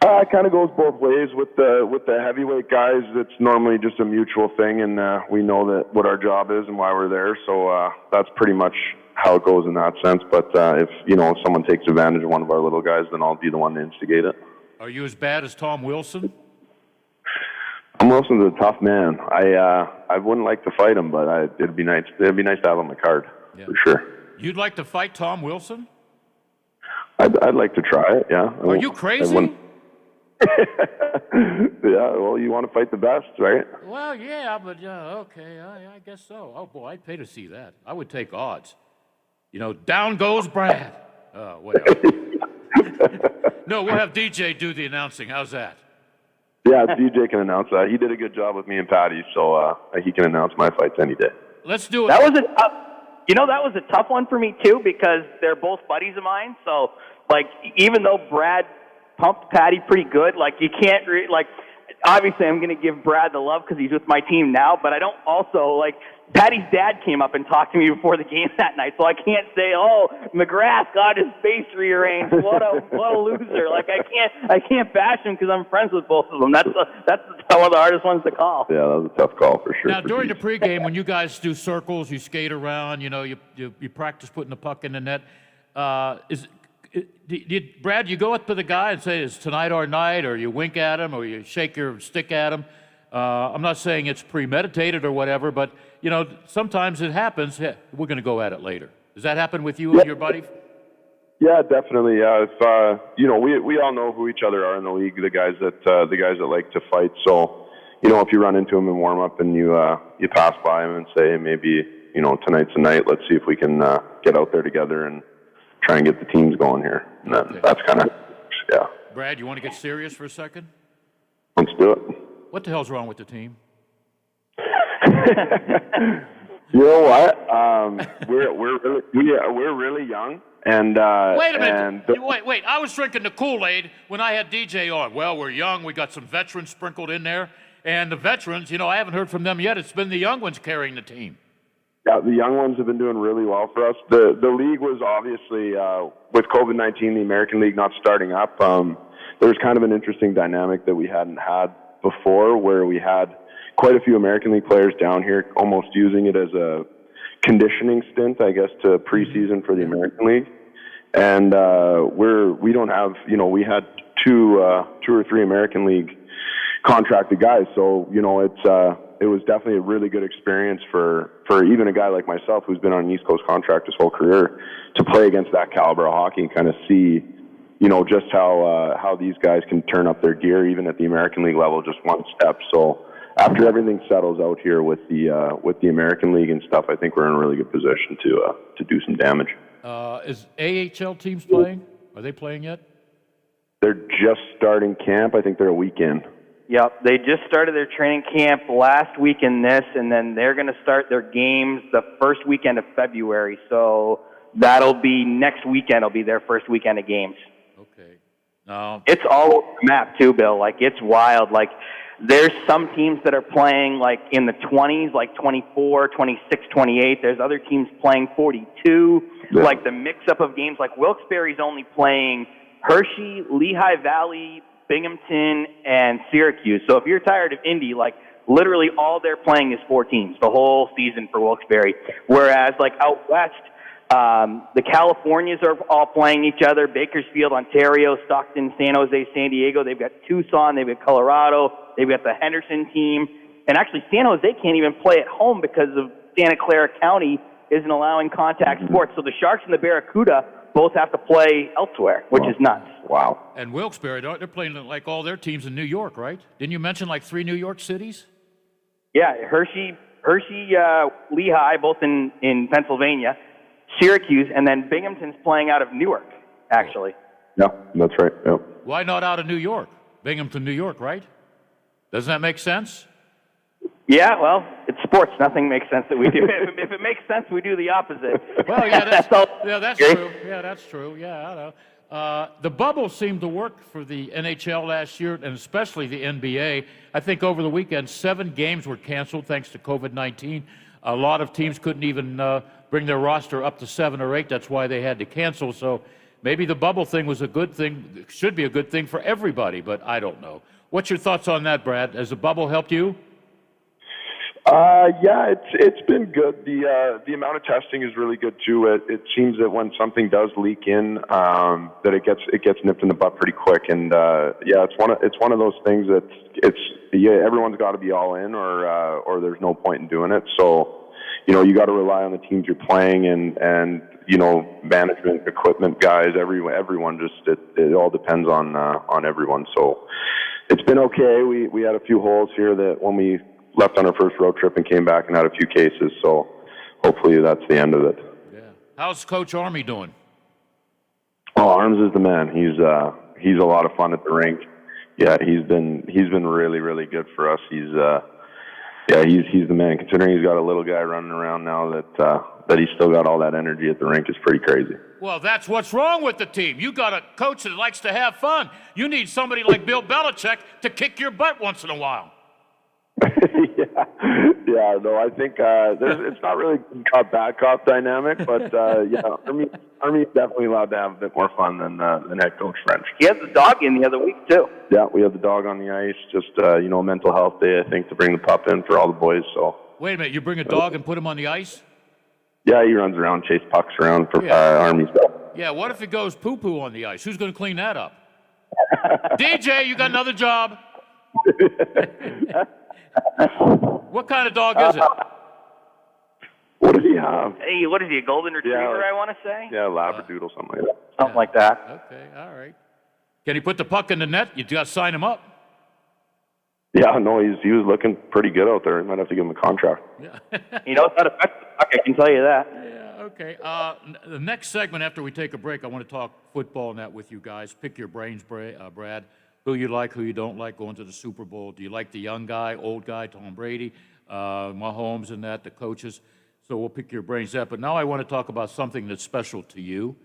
It kind of goes both ways. With the heavyweight guys, it's normally just a mutual thing, and we know that what our job is and why we're there. So that's pretty much how it goes in that sense. But if someone takes advantage of one of our little guys, then I'll be the one to instigate it. Are you as bad as Tom Wilson? Tom Wilson's a tough man. I wouldn't like to fight him, but it'd be nice. It'd be nice to have him on my card for sure. You'd like to fight Tom Wilson? I'd like to try it. Yeah. Are you crazy? Yeah. Well, you want to fight the best, right? Well, yeah, but okay, I guess so. Oh boy, I'd pay to see that. I would take odds. Down goes Brad. Whatever. No, we'll have DJ do the announcing. How's that? Yeah, DJ can announce that. He did a good job with me and Patty, so he can announce my fights any day. Let's do it. That was a tough one for me too because they're both buddies of mine. So, even though Brad pumped Patty pretty good, you can't obviously I'm going to give Brad the love because he's with my team now, but I don't also Patty's dad came up and talked to me before the game that night, so I can't say, "Oh, McGrath got his face rearranged. What a loser!" I can't bash him because I'm friends with both of them. That's one of the hardest ones to call. Yeah, that was a tough call for sure. Now, during the pregame, when you guys do circles, you skate around, you practice putting the puck in the net. Brad, you go up to the guy and say, "Is tonight our night?" Or you wink at him, or you shake your stick at him. I'm not saying it's premeditated or whatever, but sometimes it happens. Hey, we're going to go at it later. Does that happen with you and your buddy? Yeah, definitely. Yeah, if we all know who each other are in the league. The guys that like to fight. So, if you run into them in warm up and you pass by them and say, hey, maybe tonight's the night. Let's see if we can get out there together and try and get the teams going here. And that's kind of yeah. Brad, you want to get serious for a second? Let's do it. What the hell's wrong with the team? You know what? We're really young, and wait a minute. and Wait. I was drinking the Kool-Aid when I had DJ on. Well, we're young. We got some veterans sprinkled in there, and the veterans, I haven't heard from them yet. It's been the young ones carrying the team. Yeah, the young ones have been doing really well for us. The league was obviously with COVID-19, the American League not starting up. There was kind of an interesting dynamic that we hadn't had before, where we had quite a few American League players down here almost using it as a conditioning stint, I guess, to preseason for the American League. And we don't have, we had two or three American League contracted guys. So, it was definitely a really good experience for even a guy like myself who's been on an East Coast contract his whole career to play against that caliber of hockey and kind of see, just how these guys can turn up their gear even at the American League level just one step. So after everything settles out here with the American League and stuff, I think we're in a really good position to do some damage. Is AHL teams playing? Are they playing yet? They're just starting camp. I think they're a weekend. Yep, they just started their training camp last week in this, and then they're going to start their games the first weekend of February. So that'll be next weekend. Will be their first weekend of games. Okay. Now it's all over the map too, Bill. Like it's wild. Like there's some teams that are playing like in the 20s, like 24, 26, 28. There's other teams playing 42. Yeah. Like the mix-up of games, like Wilkes-Barre's only playing Hershey, Lehigh Valley, Binghamton, and Syracuse. So if you're tired of Indy, like literally all they're playing is 4 teams the whole season for Wilkes-Barre. Whereas like out west, the Californias are all playing each other. Bakersfield, Ontario, Stockton, San Jose, San Diego. They've got Tucson. They've got Colorado. They've got the Henderson team. And actually San Jose can't even play at home because of Santa Clara County isn't allowing contact sports. So the Sharks and the Barracuda both have to play elsewhere, which is nuts. Wow. And Wilkes-Barre, they're playing like all their teams in New York, right? Didn't you mention like 3 New York cities? Yeah, Hershey, Lehigh, both in Pennsylvania, Syracuse, and then Binghamton's playing out of Newark, actually. Yeah, that's right. Yep. Why not out of New York? Binghamton, New York, right? Doesn't that make sense? Yeah, well, it's sports. Nothing makes sense that we do. If it makes sense, we do the opposite. Well, yeah, that's all. Yeah, that's true. Yeah, that's true. Yeah, I know. The bubble seemed to work for the NHL last year, and especially the NBA. I think over the weekend, 7 games were canceled thanks to COVID-19. A lot of teams couldn't even bring their roster up to 7 or 8. That's why they had to cancel. So maybe the bubble thing was a good thing. Should be a good thing for everybody, but I don't know. What's your thoughts on that, Brad? Has the bubble helped you? Yeah, it's been good. The amount of testing is really good too. It seems that when something does leak in, that it gets nipped in the butt pretty quick. And yeah, it's one of those things that everyone's got to be all in, or there's no point in doing it. So you got to rely on the teams you're playing and management, equipment guys, everyone. Just it all depends on everyone. So it's been okay. We had a few holes here that when we left on our first road trip and came back and had a few cases, so hopefully that's the end of it. Yeah. How's Coach Army doing? Oh, Arms is the man. He's a lot of fun at the rink. Yeah, he's been really, really good for us. He's the man. Considering he's got a little guy running around now that he's still got all that energy at the rink is pretty crazy. Well, that's what's wrong with the team. You got a coach that likes to have fun. You need somebody like Bill Belichick to kick your butt once in a while. Yeah, no, I think it's not really cop bad cop dynamic, but yeah, Army's definitely allowed to have a bit more fun than head coach French. He has the dog in the other week too. Yeah, we have the dog on the ice. Just mental health day, I think, to bring the pup in for all the boys. So wait a minute, you bring a dog and put him on the ice? Yeah, he runs around, chase pucks around for Army stuff. Yeah, what if it goes poo-poo on the ice? Who's going to clean that up? DJ, you got another job. What kind of dog is it? What does he have? Hey, what is he, a golden retriever, I want to say? Yeah, Labradoodle, something like that. Something like that. Okay, all right. Can he put the puck in the net? You got to sign him up. Yeah, no, he was looking pretty good out there. You might have to give him a contract. He knows how to fetch the puck, I can tell you that. Yeah, okay. The next segment after we take a break, I want to talk football and that with you guys. Pick your brains, Brad. Who you like, who you don't like going to the Super Bowl. Do you like the young guy, old guy, Tom Brady, Mahomes and that, the coaches? So we'll pick your brains up. But now I want to talk about something that's special to you,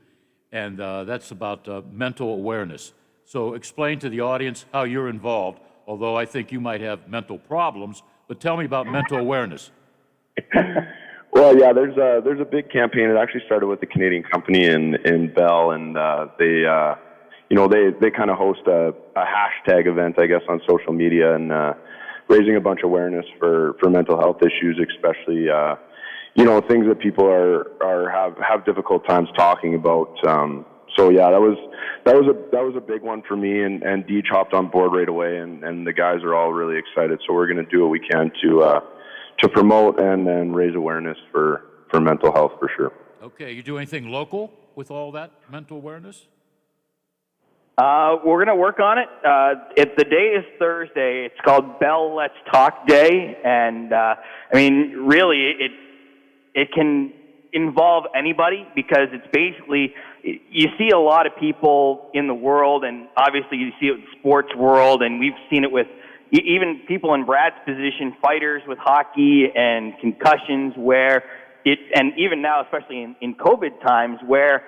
and that's about mental awareness. So explain to the audience how you're involved, although I think you might have mental problems, but tell me about mental awareness. Well, yeah, there's a big campaign. It actually started with a Canadian company in Bell, and they kind of host a hashtag event, I guess, on social media, and raising a bunch of awareness for mental health issues, especially things that people have difficult times talking about. So yeah, that was a big one for me, and Deej hopped on board right away, and the guys are all really excited. So we're going to do what we can to promote and raise awareness for mental health for sure. Okay, you do anything local with all that mental awareness? We're going to work on it. The day is Thursday. It's called Bell Let's Talk Day, and really, it can involve anybody because it's basically, you see a lot of people in the world, and obviously you see it in the sports world, and we've seen it with even people in Brad's position, fighters with hockey and concussions, and even now, especially in COVID times, where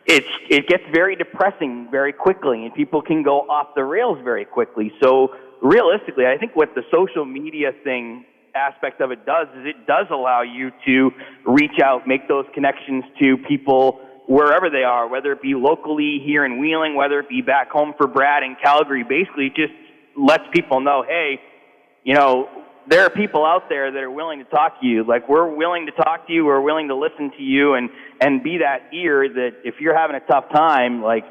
it gets very depressing very quickly, and people can go off the rails very quickly. So realistically, I think what the social media aspect of it does is it does allow you to reach out, make those connections to people wherever they are, whether it be locally here in Wheeling, whether it be back home for Brad in Calgary. Basically, it just lets people know, hey, there are people out there that are willing to talk to you. Like, we're willing to talk to you, we're willing to listen to you, and be that ear that if you're having a tough time, like,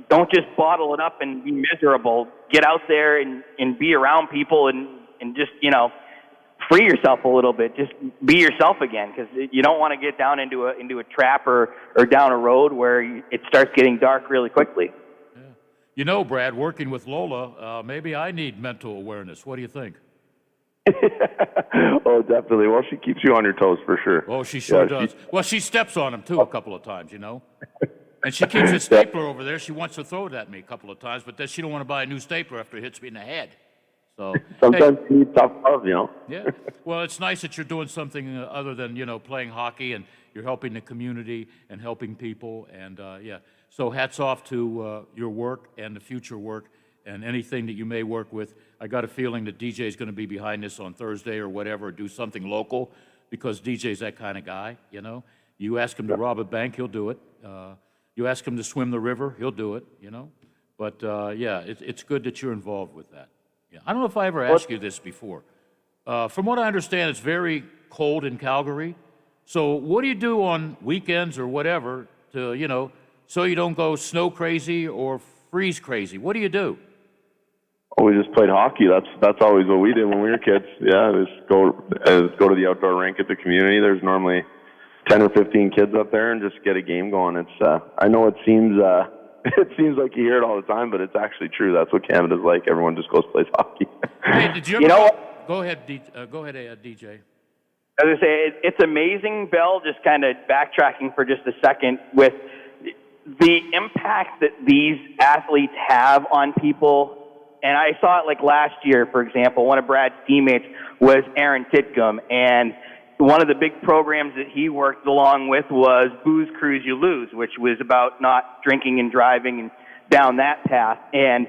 don't just bottle it up and be miserable. Get out there and be around people and just, free yourself a little bit. Just be yourself again, because you don't want to get down into a trap or down a road where it starts getting dark really quickly. Yeah. Brad, working with Lola, maybe I need mental awareness. What do you think? Oh, definitely. Well, she keeps you on your toes for sure. Oh, she sure does. Well, she steps on him too a couple of times, And she keeps a stapler over there. She wants to throw it at me a couple of times, but then she don't want to buy a new stapler after it hits me in the head. So sometimes you need tough love, Yeah. Well, it's nice that you're doing something other than playing hockey, and you're helping the community and helping people, and yeah. So hats off to your work and the future work and anything that you may work with. I got a feeling that DJ is going to be behind this on Thursday or whatever, do something local, because DJ's that kind of guy. You ask him to rob a bank, he'll do it. You ask him to swim the river, he'll do it. But yeah, it's good that you're involved with that. Yeah. I don't know if I ever asked you this before. From what I understand, it's very cold in Calgary. So what do you do on weekends or whatever to, so you don't go snow crazy or freeze crazy? What do you do? Oh, we just played hockey. That's always what we did when we were kids. Yeah, just go to the outdoor rink at the community. There's normally 10 or 15 kids up there, and just get a game going. It's I know it seems like you hear it all the time, but it's actually true. That's what Canada's like. Everyone just goes plays hockey. Hey, did you ever go ahead, DJ. As I say, it's amazing, Bell, just kind of backtracking for just a second, with the impact that these athletes have on people. And I saw it like last year, for example. One of Brad's teammates was Aaron Titcomb, and one of the big programs that he worked along with was Booze Cruise You Lose, which was about not drinking and driving and down that path. And,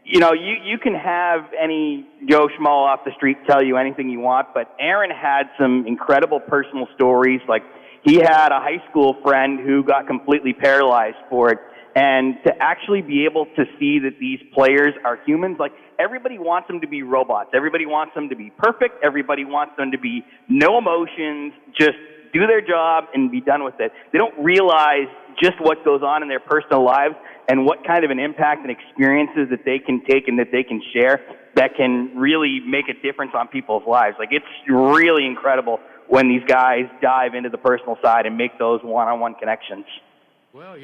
you can have any Joe Schmo off the street tell you anything you want, but Aaron had some incredible personal stories. Like, he had a high school friend who got completely paralyzed for it. And to actually be able to see that these players are humans, like, everybody wants them to be robots. Everybody wants them to be perfect. Everybody wants them to be no emotions, just do their job and be done with it. They don't realize just what goes on in their personal lives and what kind of an impact and experiences that they can take and that they can share that can really make a difference on people's lives. Like, it's really incredible when these guys dive into the personal side and make those one-on-one connections. Well,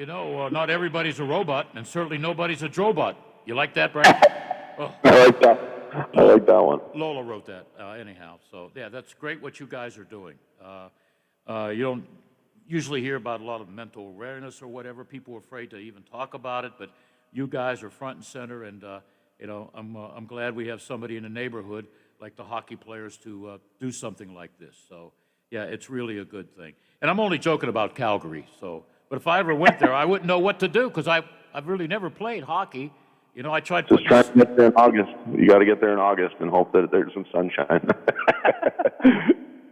not everybody's a robot, and certainly nobody's a drobot. You like that, Brad? Oh. I like that. I like that one. Lola wrote that, anyhow. So, yeah, that's great what you guys are doing. You don't usually hear about a lot of mental awareness or whatever. People are afraid to even talk about it, but you guys are front and center, and, I'm glad we have somebody in the neighborhood like the hockey players to do something like this. So, yeah, it's really a good thing. And I'm only joking about Calgary, so, but if I ever went there, I wouldn't know what to do because I've really never played hockey. I tried Just try to get there in August. You got to get there in August and hope that there's some sunshine.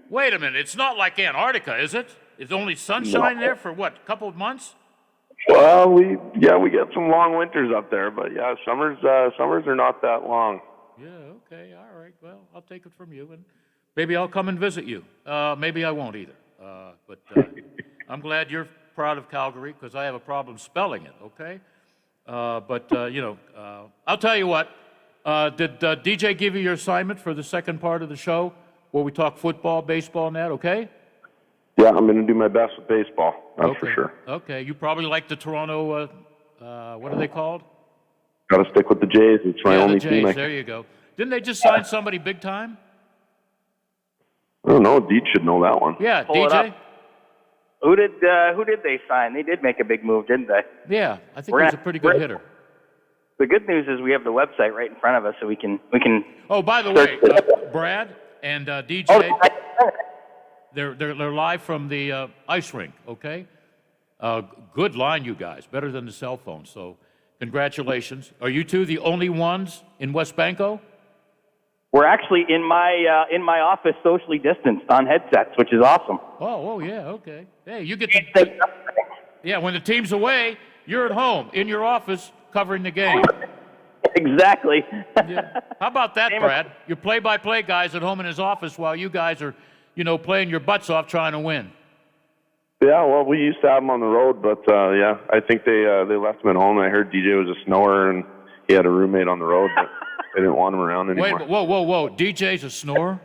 Wait a minute, it's not like Antarctica, is it? Is only sunshine there for what, a couple of months? Well, we get some long winters up there, but yeah, summers are not that long. Yeah, okay, all right. Well, I'll take it from you, and maybe I'll come and visit you. Maybe I won't either. But I'm glad you're proud of Calgary because I have a problem spelling it, okay? I'll tell you what. Did DJ give you your assignment for the second part of the show where we talk football, baseball, and that, okay? Yeah, I'm going to do my best with baseball, that's for sure. Okay, you probably like the Toronto, what are they called? Got to stick with the Jays. It's my only the Jays, team. there you go. Didn't they just sign somebody big time? I don't know. Deed should know that one. Yeah, Pull it DJ. up. Who did they sign? They did make a big move, didn't they? Yeah, I think he's a pretty good hitter. The good news is we have the website right in front of us, so we can. Oh, by the way, Brad and DJ, they're live from the ice rink. Okay, good line, you guys. Better than the cell phone. So, congratulations. Are you two the only ones in West Banco? We're actually in my office, socially distanced on headsets, which is awesome. Oh, yeah, okay. Hey, you get to. Yeah, when the team's away, you're at home in your office covering the game. Exactly. Yeah. How about that, Brad? Your play-by-play guy's at home in his office while you guys are, playing your butts off trying to win. Yeah, well, we used to have him on the road, but yeah, I think they left him at home. I heard DJ was a snorer and he had a roommate on the road, but they didn't want him around anymore. Wait, whoa! DJ's a snorer?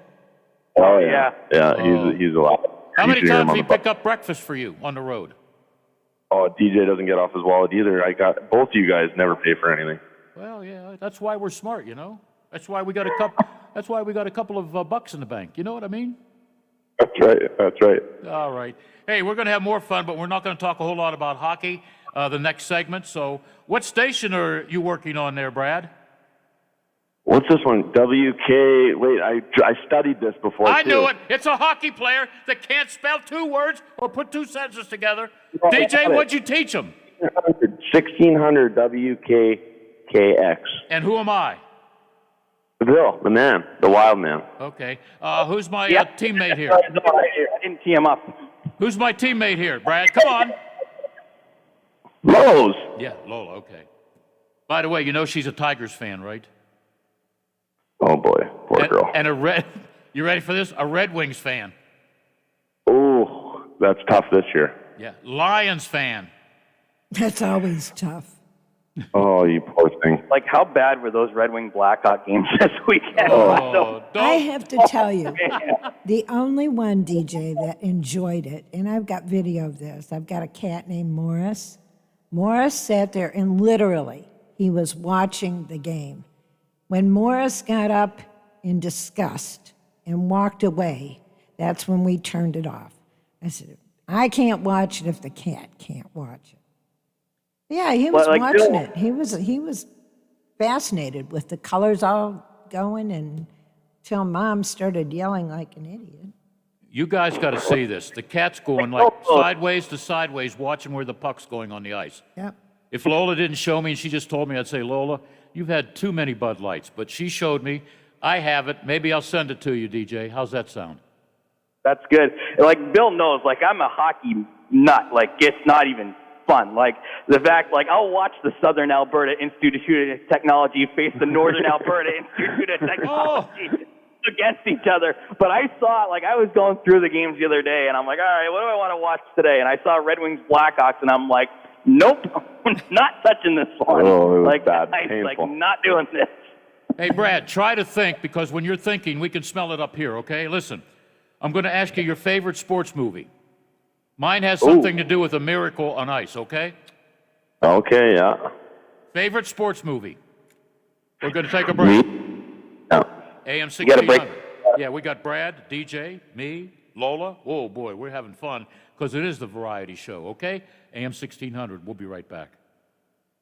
Oh yeah, yeah. He's a lot. How many times did he pick up breakfast for you on the road? Oh, DJ doesn't get off his wallet either. Both of you guys never pay for anything. Well, yeah, that's why we're smart, That's why we got a couple of bucks in the bank. You know what I mean? That's right. That's right. All right. Hey, we're going to have more fun, but we're not going to talk a whole lot about hockey the next segment. So, what station are you working on there, Brad? What's this one? WK. Wait, I studied this before. I knew it. It's a hockey player that can't spell two words or put two sentences together. DJ, what'd you teach him? 1600 WKKX. And who am I? Bill, the man, the wild man. Okay. Who's my teammate here? I didn't tee him up. Who's my teammate here, Brad? Come on. Lowe's. Yeah, Lola, okay. By the way, she's a Tigers fan, right? Oh, boy. Poor girl. And you ready for this? A Red Wings fan. Oh, that's tough this year. Yeah, Lions fan. That's always tough. Oh, you poor thing. Like, how bad were those Red Wing Blackhawk games this weekend? I have to tell you, the only one, DJ, that enjoyed it, and I've got video of this. I've got a cat named Morris. Morris sat there and literally, he was watching the game. When Morris got up in disgust and walked away, that's when we turned it off. I said, I can't watch it if the cat can't watch it. Yeah, he was watching it. He was fascinated with the colors all going until Mom started yelling like an idiot. You guys got to see this. The cat's going like sideways to sideways, watching where the puck's going on the ice. Yep. If Lola didn't show me and she just told me, I'd say, Lola, you've had too many Bud Lights. But she showed me. I have it. Maybe I'll send it to you, DJ. How's that sound? That's good. Like, Bill knows, like, I'm a hockey nut. Like, it's not even fun. Like, the fact, like, I'll watch the Southern Alberta Institute of Technology face the Northern Alberta Institute of Technology against each other. But I saw, like, I was going through the games the other day, and I'm like, all right, what do I want to watch today? And I saw Red Wings Blackhawks, and I'm like, nope, not touching this one. Oh, it was like, bad. I'm like, not doing this. Hey, Brad, try to think, because when you're thinking, we can smell it up here, okay? Listen, I'm going to ask you your favorite sports movie. Mine has something to do with a miracle on ice, okay? Okay, yeah. Favorite sports movie? We're going to take a break. Yeah. AM You got a break. 1600. Yeah, we got Brad, DJ, me, Lola. Oh, boy, we're having fun because it is the variety show, okay? AM 1600. We'll be right back.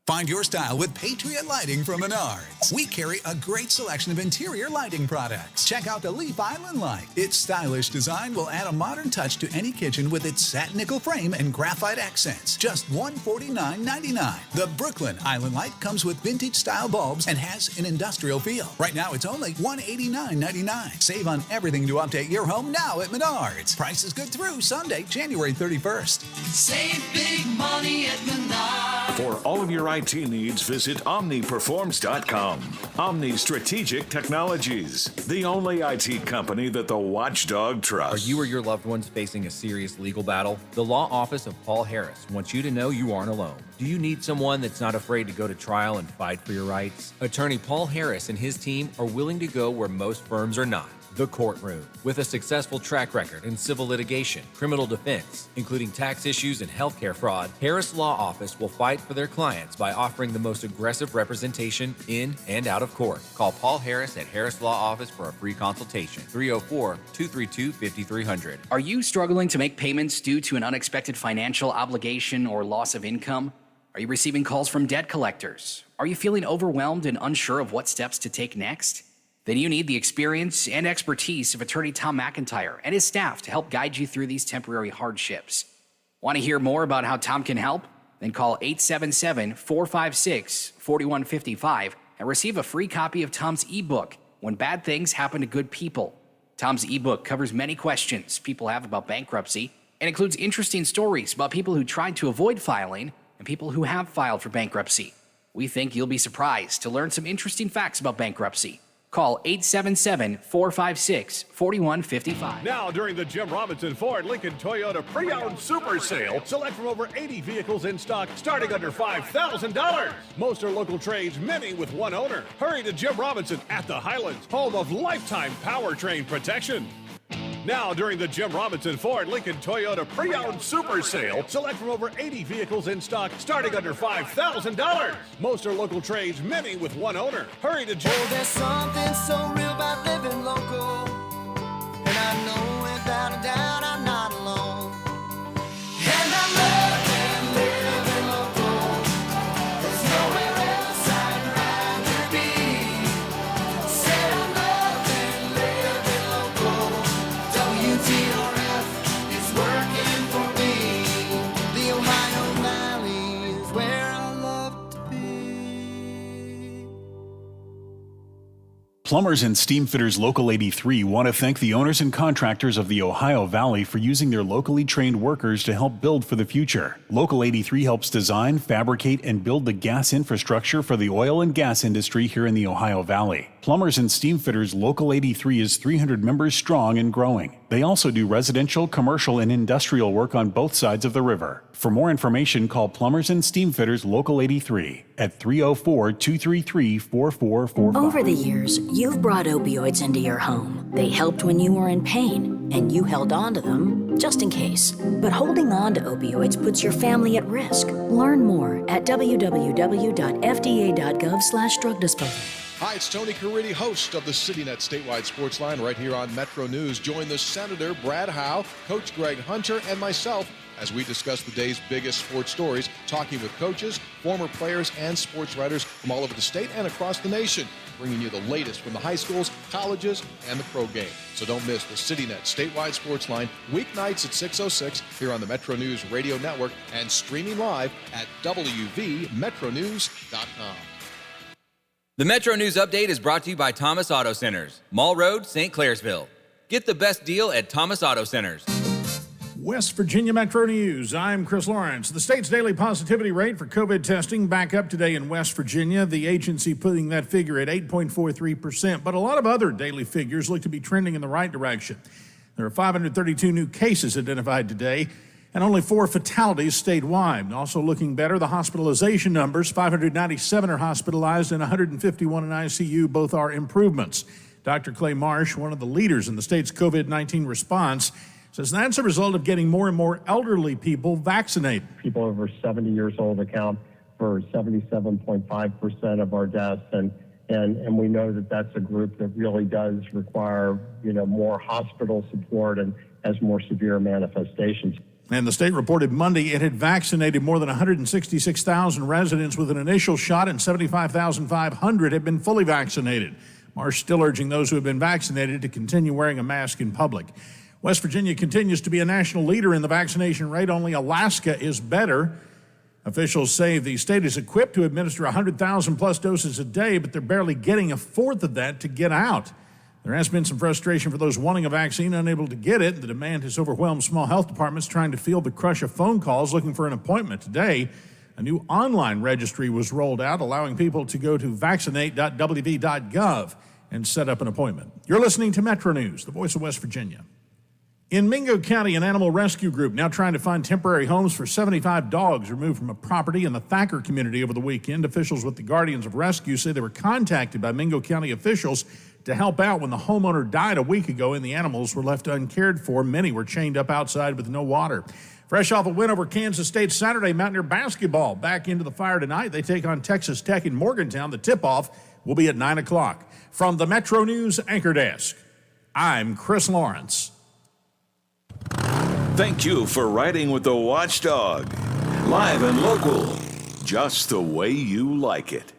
Find your style with Patriot Lighting from Menards. We carry a great selection of interior lighting products. Check out the Leaf Island light. Its stylish design will add a modern touch to any kitchen with its satin nickel frame and graphite accents. Just $149.99. The Brooklyn Island light comes with vintage style bulbs and has an industrial feel. Right now it's only $189.99. Save on everything to update your home now at Menards. Price is good through Sunday, January 31st. Save big money at Menards. For all of your IT needs, visit OmniPerforms.com. Omni Strategic Technologies, the only IT company that the watchdog trusts. Are you or your loved ones facing a serious legal battle? The law office of Paul Harris wants you to know you aren't alone. Do you need someone that's not afraid to go to trial and fight for your rights? Attorney Paul Harris and his team are willing to go where most firms are not. The courtroom. With a successful track record in civil litigation, criminal defense, including tax issues and healthcare fraud, Harris Law Office will fight for their clients by offering the most aggressive representation in and out of court. Call Paul Harris at Harris Law Office for a free consultation. 304-232-5300. Are you struggling to make payments due to an unexpected financial obligation or loss of income? Are you receiving calls from debt collectors? Are you feeling overwhelmed and unsure of what steps to take next? Then you need the experience and expertise of attorney Tom McIntyre and his staff to help guide you through these temporary hardships. Want to hear more about how Tom can help? Then call 877-456-4155 and receive a free copy of Tom's ebook, When Bad Things Happen to Good People. Tom's ebook covers many questions people have about bankruptcy and includes interesting stories about people who tried to avoid filing and people who have filed for bankruptcy. We think you'll be surprised to learn some interesting facts about bankruptcy. Call 877-456-4155. Now, during the Jim Robinson Ford Lincoln Toyota Pre-Owned Super Sale, select from over 80 vehicles in stock starting under $5,000. Most are local trades, many with one owner. Hurry to Jim Robinson at the Highlands, home of lifetime powertrain protection. Now, during the Jim Robinson Ford Lincoln Toyota Pre-Owned Super Sale, select from over 80 vehicles in stock starting under $5,000. Most are local trades, many with one owner. Hurry to Jim. Oh, there's something so real about living local. And I know without a doubt I'm not alone. And I love living local. There's nowhere else I'd rather be. Said I love living local. WTRF is working for me. The Ohio Valley is where I love to be. Plumbers and Steam Fitters Local 83 want to thank the owners and contractors of the Ohio Valley for using their locally trained workers to help build for the future. Local 83 helps design, fabricate, and build the gas infrastructure for the oil and gas industry here in the Ohio Valley. Plumbers and Steam Fitters Local 83 is 300 members strong and growing. They also do residential, commercial, and industrial work on both sides of the river. For more information, call Plumbers and Steam Fitters Local 83 at 304-233-4445. Over the years, you've brought opioids into your home. They helped when you were in pain, and you held on to them just in case. But holding on to opioids puts your family at risk. Learn more at www.fda.gov/drug disposal. Hi, it's Tony Caridi, host of the CityNet Statewide Sports Line right here on Metro News. Join the Senator, Brad Howe, Coach Greg Hunter, and myself as we discuss the day's biggest sports stories, talking with coaches, former players, and sports writers from all over the state and across the nation, bringing you the latest from the high schools, colleges, and the pro game. So don't miss the CityNet Statewide Sports Line weeknights at 6:06 here on the Metro News Radio Network and streaming live at WVMetronews.com. The Metro News Update is brought to you by Thomas Auto Centers, Mall Road, St. Clairsville. Get the best deal at Thomas Auto Centers. West Virginia Metro News. I'm Chris Lawrence. The state's daily positivity rate for COVID testing back up today in West Virginia. The agency putting that figure at 8.43%, but a lot of other daily figures look to be trending in the right direction. There are 532 new cases identified today and only 4 fatalities statewide. Also looking better, the hospitalization numbers. 597 are hospitalized and 151 in ICU. Both are improvements. Dr. Clay Marsh, one of the leaders in the state's COVID-19 response, says that's a result of getting more and more elderly people vaccinated. People over 70 years old account for 77.5% of our deaths, and we know that that's a group that really does require, more hospital support and has more severe manifestations. And the state reported Monday it had vaccinated more than 166,000 residents with an initial shot, and 75,500 have been fully vaccinated. Marsh still urging those who have been vaccinated to continue wearing a mask in public. West Virginia continues to be a national leader in the vaccination rate. Only Alaska is better. Officials say the state is equipped to administer 100,000 plus doses a day, but they're barely getting a fourth of that to get out. There has been some frustration for those wanting a vaccine, unable to get it. The demand has overwhelmed small health departments trying to field the crush of phone calls looking for an appointment. Today, a new online registry was rolled out, allowing people to go to vaccinate.wv.gov and set up an appointment. You're listening to Metro News, the voice of West Virginia. In Mingo County, an animal rescue group now trying to find temporary homes for 75 dogs removed from a property in the Thacker community over the weekend. Officials with the Guardians of Rescue say they were contacted by Mingo County officials to help out when the homeowner died a week ago and the animals were left uncared for. Many were chained up outside with no water. Fresh off a win over Kansas State Saturday, Mountaineer basketball back into the fire tonight. They take on Texas Tech in Morgantown. The tip-off will be at 9 o'clock. From the Metro News Anchor Desk, I'm Chris Lawrence. Thank you for riding with the Watchdog. Live and local, just the way you like it.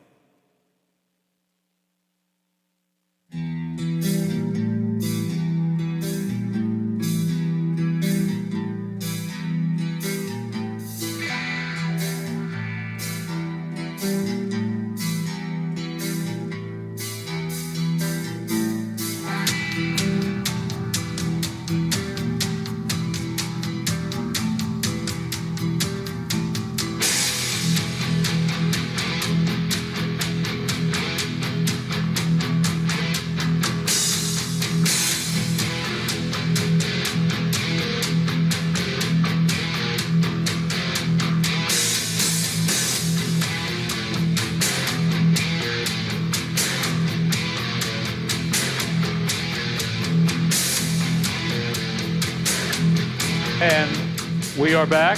And we are back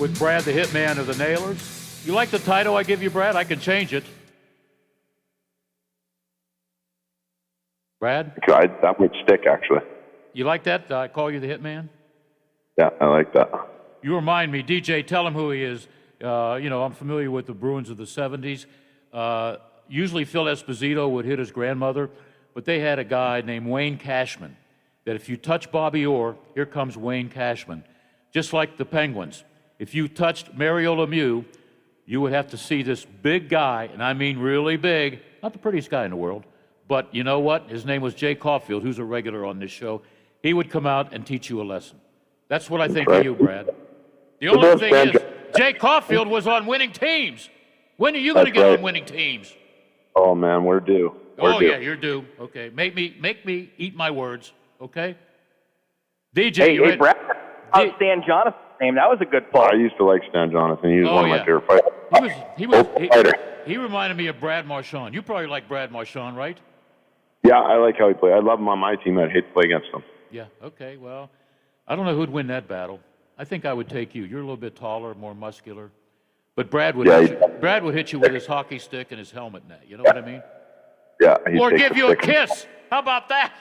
with Brad, the Hitman of the Nailers. You like the title I give you, Brad? I can change it. Brad? That would stick, actually. You like that? I call you the Hitman? Yeah, I like that. You remind me, DJ, tell him who he is. I'm familiar with the Bruins of the 70s. Usually Phil Esposito would hit his grandmother, but they had a guy named Wayne Cashman that if you touch Bobby Orr, here comes Wayne Cashman. Just like the Penguins. If you touched Mario Lemieux, you would have to see this big guy, and I mean really big, not the prettiest guy in the world, but you know what? His name was Jay Caulfield, who's a regular on this show. He would come out and teach you a lesson. That's what I think of you, Brad. The only thing is, Jay Caulfield was on winning teams. When are you going to get on winning teams? Oh, man, we're due. Yeah, you're due. Okay, make me eat my words, okay? DJ, hey, Brad, Stan Jonathan's name, that was a good pull. I used to like Stan Jonathan. He was one of my favorite fighters. He reminded me of Brad Marchand. You probably like Brad Marchand, right? Yeah, I like how he played. I love him on my team. I'd hate to play against him. Yeah, okay, well, I don't know who'd win that battle. I think I would take you. You're a little bit taller, more muscular. But Brad would hit you with his hockey stick and his helmet net. You know what I mean? Yeah. Or give you a kiss. How about that?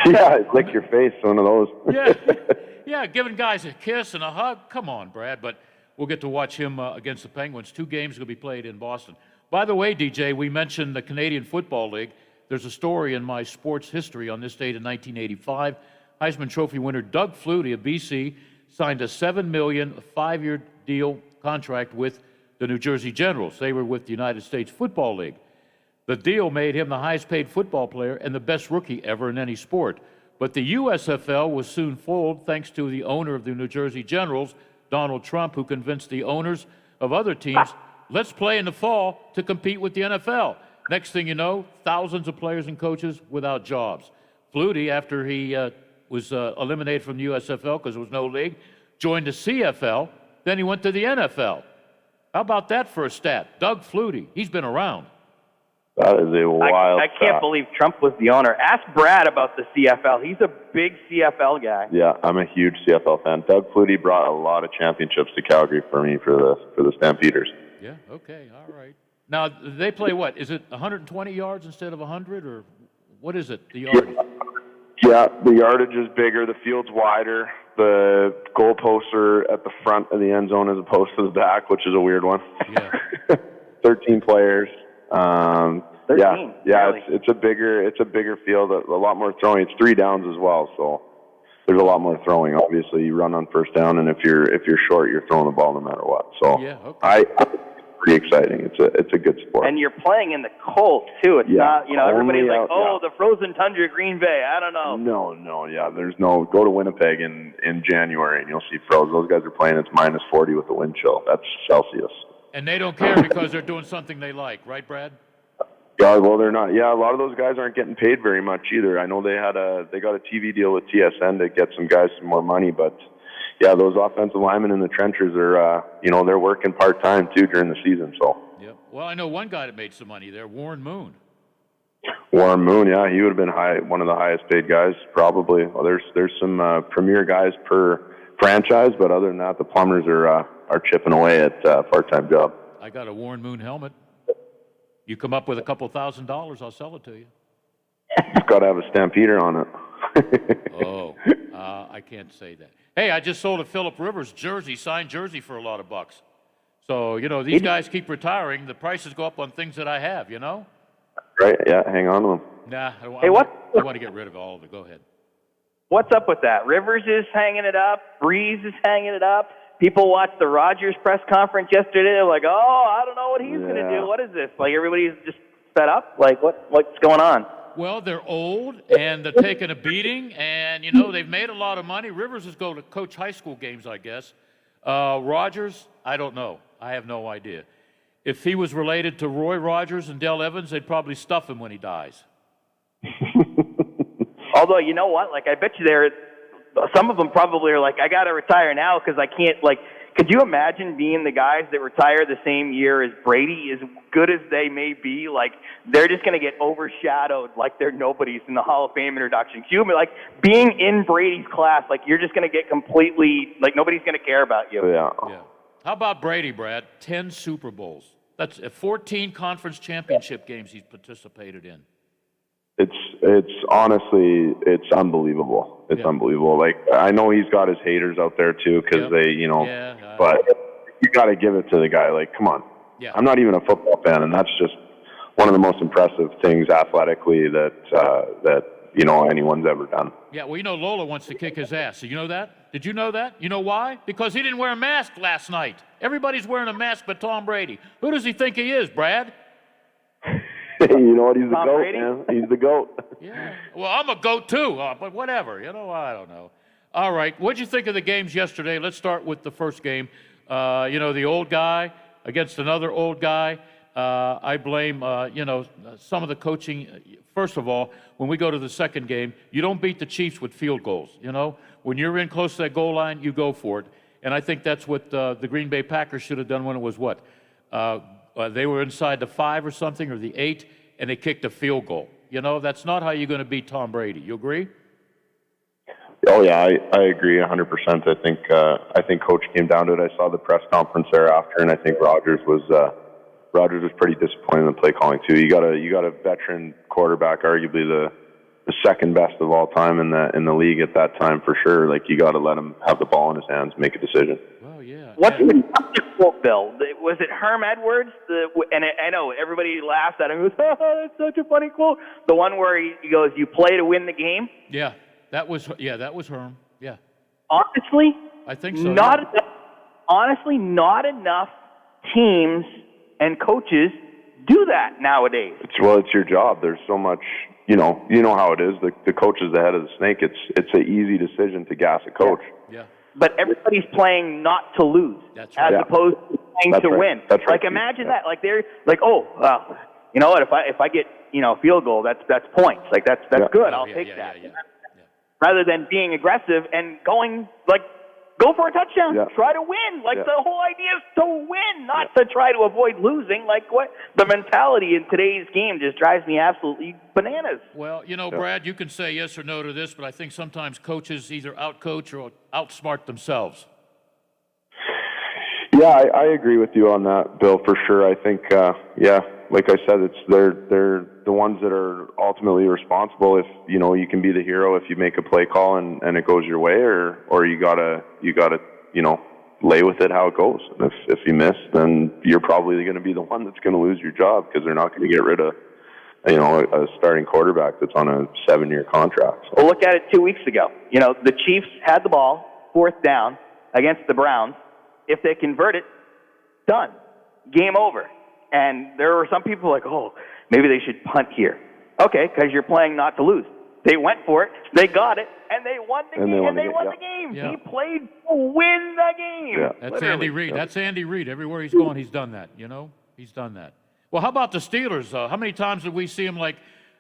Yeah, lick your face, one of those. Yeah, giving guys a kiss and a hug. Come on, Brad. But we'll get to watch him against the Penguins. 2 games will be played in Boston. By the way, DJ, we mentioned the Canadian Football League. There's a story in my sports history on this date in 1985. Heisman Trophy winner Doug Flutie of BC signed a $7 million 5-year deal contract with the New Jersey Generals. They were with the United States Football League. The deal made him the highest paid football player and the best rookie ever in any sport. But the USFL was soon folded thanks to the owner of the New Jersey Generals, Donald Trump, who convinced the owners of other teams, let's play in the fall to compete with the NFL. Next thing you know, thousands of players and coaches without jobs. Flutie, after he was eliminated from the USFL because there was no league, joined the CFL, then he went to the NFL. How about that for a stat? Doug Flutie, he's been around. That is a wild I can't believe Trump was the owner. Ask Brad about the CFL. He's a big CFL guy. Yeah, I'm a huge CFL fan. Doug Flutie brought a lot of championships to Calgary for me for the Stampeders. Yeah, okay, all right. Now, they play what? Is it 120 yards instead of 100, or what is it, the yardage? Yeah, the yardage is bigger, the field's wider, the goalposts are at the front of the end zone as opposed to the back, which is a weird one. Yeah. 13 players. 13, yeah, really? it's a bigger field, a lot more throwing. It's 3 downs as well, so there's a lot more throwing. Obviously, you run on first down, and if you're short, you're throwing the ball no matter what. So yeah, okay. Pretty exciting. It's a good sport. And you're playing in the cold, too. It's not, everybody's like, the frozen tundra of Green Bay. I don't know. No, there's no. Go to Winnipeg in January and you'll see froze. Those guys are playing. It's -40 with the wind chill. That's Celsius. And they don't care because they're doing something they like, right, Brad? Yeah, well, they're not. Yeah, a lot of those guys aren't getting paid very much either. I know they got a TV deal with TSN to get some guys some more money, but yeah, those offensive linemen in the trenches are, they're working part-time too during the season. So. Yep. Well, I know one guy that made some money there, Warren Moon. Warren Moon, yeah, he would have been one of the highest paid guys probably. Well, there's some premier guys per franchise, but other than that, the plumbers are chipping away at part-time job. I got a Warren Moon helmet. You come up with a couple $1,000, I'll sell it to you. It's got to have a Stampeder on it. I can't say that. Hey, I just sold a Phillip Rivers signed jersey for a lot of bucks. So, these guys keep retiring. The prices go up on things that I have, Right, yeah, hang on to them. Nah, I want to get rid of all of it. Go ahead. What's up with that? Rivers is hanging it up. Breeze is hanging it up. People watched the Rogers press conference yesterday. They're like, I don't know what he's going to do. What is this? Like, everybody's just fed up? Like, what's going on? Well, they're old, and they're taking a beating, and, they've made a lot of money. Rivers is going to coach high school games, I guess. Rogers, I don't know. I have no idea. If he was related to Roy Rogers and Dale Evans, they'd probably stuff him when he dies. Although, you know what? Like, I bet you some of them probably are like, I got to retire now because I can't, could you imagine being the guys that retire the same year as Brady, as good as they may be? Like, they're just going to get overshadowed like they're nobodies in the Hall of Fame introduction. Can you, being in Brady's class, you're just going to get completely, nobody's going to care about you. Yeah. How about Brady, Brad? 10 Super Bowls. That's 14 conference championship games he's participated in. It's honestly, it's unbelievable. It's unbelievable. I know he's got his haters out there too, because but you got to give it to the guy. Come on. Yeah. I'm not even a football fan, and that's just one of the most impressive things athletically that anyone's ever done. Yeah, well, Lola wants to kick his ass. So you know that? Did you know that? You know why? Because he didn't wear a mask last night. Everybody's wearing a mask but Tom Brady. Who does he think he is, Brad? You know what? He's the Tom GOAT, Brady? man. He's the GOAT. Yeah. Well, I'm a GOAT too, but whatever. I don't know. All right. What'd you think of the games yesterday? Let's start with the first game. The old guy against another old guy. I blame, some of the coaching. First of all, when we go to the second game, you don't beat the Chiefs with field goals. When you're in close to that goal line, you go for it. And I think that's what the Green Bay Packers should have done when it was what? They were inside the 5 or something, or the 8, and they kicked a field goal. That's not how you're going to beat Tom Brady. You agree? Oh yeah, I agree 100%. I think Coach came down to it. I saw the press conference there after, and I think Rogers was pretty disappointed in the play calling too. You got a veteran quarterback, arguably the second best of all time in the league at that time for sure. You got to let him have the ball in his hands, make a decision. Well, yeah. What's the quote, Bill? Was it Herm Edwards? I know everybody laughs at him. He goes, that's such a funny quote. The one where he goes, "You play to win the game." Yeah, that was Herm. Yeah. Honestly, I think so. Honestly, not enough teams and coaches do that nowadays. It's your job. There's so much. You know how it is. The coach is the head of the snake. It's an easy decision to gas a coach. Yeah. But everybody's playing not to lose, as opposed to playing to win. That's right. Imagine that. They're like, you know what? If I get field goal, that's points. That's good. I'll take that. Yeah. Rather than being aggressive and going Go for a touchdown. Yeah. Try to win. Like, Yeah. the whole idea is to win, not to try to avoid losing. Like, what? The mentality in today's game just drives me absolutely bananas. Well, Brad, you can say yes or no to this, but I think sometimes coaches either outcoach or outsmart themselves. Yeah, I agree with you on that, Bill, for sure. I think, like I said, they're the ones that are ultimately responsible. If you can be the hero if you make a play call and it goes your way, or you gotta lay with it how it goes. And if you miss, then you're probably going to be the one that's going to lose your job because they're not going to get rid of a starting quarterback that's on a 7-year contract. Well, look at it 2 weeks ago. The Chiefs had the ball, 4th down, against the Browns. If they convert it, done. Game over. And there were some people like, oh, maybe they should punt here. Okay, because you're playing not to lose. They went for it, they got it, and they won the game. And they won the game. Yeah. He played to win the game. Yeah. That's Literally. Andy Reid. That's Andy Reid. Everywhere he's going, he's done that. He's done that. Well, how about the Steelers? How many times did we see them on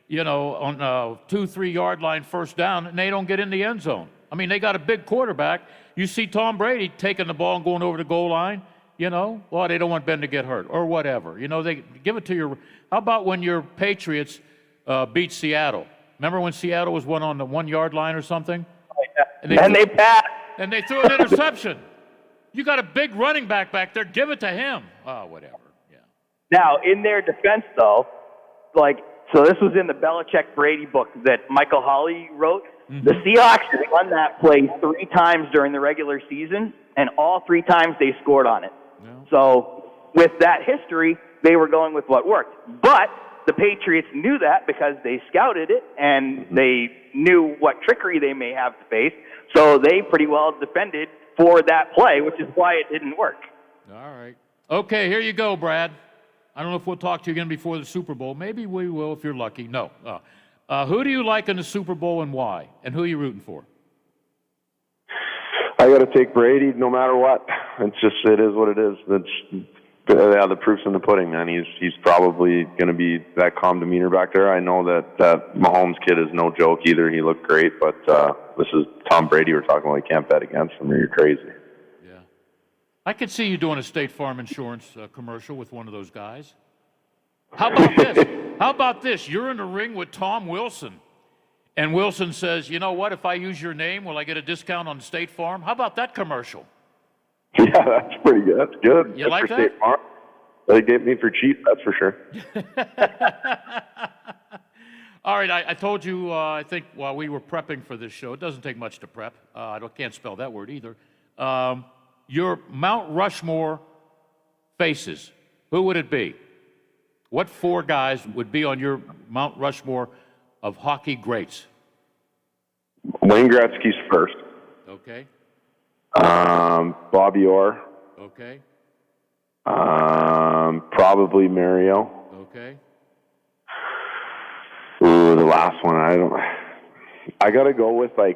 2-3 yard line 1st down, and they don't get in the end zone? I mean, they got a big quarterback. You see Tom Brady taking the ball and going over the goal line. Well, they don't want Ben to get hurt or whatever. They give it to your. How about when your Patriots beat Seattle? Remember when Seattle was on the 1 yard line or something? And they passed. And they threw an interception. You got a big running back there. Give it to him. Oh, whatever. Yeah. Now, in their defense, though, so this was in the Belichick-Brady book that Michael Hawley wrote. Mm-hmm. The Seahawks run that play 3 times during the regular season, and all 3 times they scored on it. Yeah. So with that history, they were going with what worked. But the Patriots knew that because they scouted it, and they knew what trickery they may have to face. So they pretty well defended for that play, which is why it didn't work. All right. Okay, here you go, Brad. I don't know if we'll talk to you again before the Super Bowl. Maybe we will if you're lucky. No. Who do you like in the Super Bowl and why? And who are you rooting for? I got to take Brady no matter what. It is what it is. The proof's in the pudding, man. He's probably going to be that calm demeanor back there. I know that Mahomes kid is no joke either. He looked great, but this is Tom Brady we're talking about. You can't bet against him or you're crazy. Yeah. I could see you doing a State Farm Insurance commercial with one of those guys. How about this? How about this? You're in the ring with Tom Wilson. And Wilson says, you know what? If I use your name, will I get a discount on State Farm? How about that commercial? Yeah, that's pretty good. That's good. You like for that? State Farm. They gave me for cheap, that's for sure. All right, I told you, I think, while we were prepping for this show, it doesn't take much to prep. I can't spell that word either. Your Mount Rushmore faces, who would it be? What 4 guys would be on your Mount Rushmore of hockey greats? Wayne Gretzky's first. Okay. Bobby Orr. Okay. Probably Mario. Okay. Ooh, the last one. I gotta go with a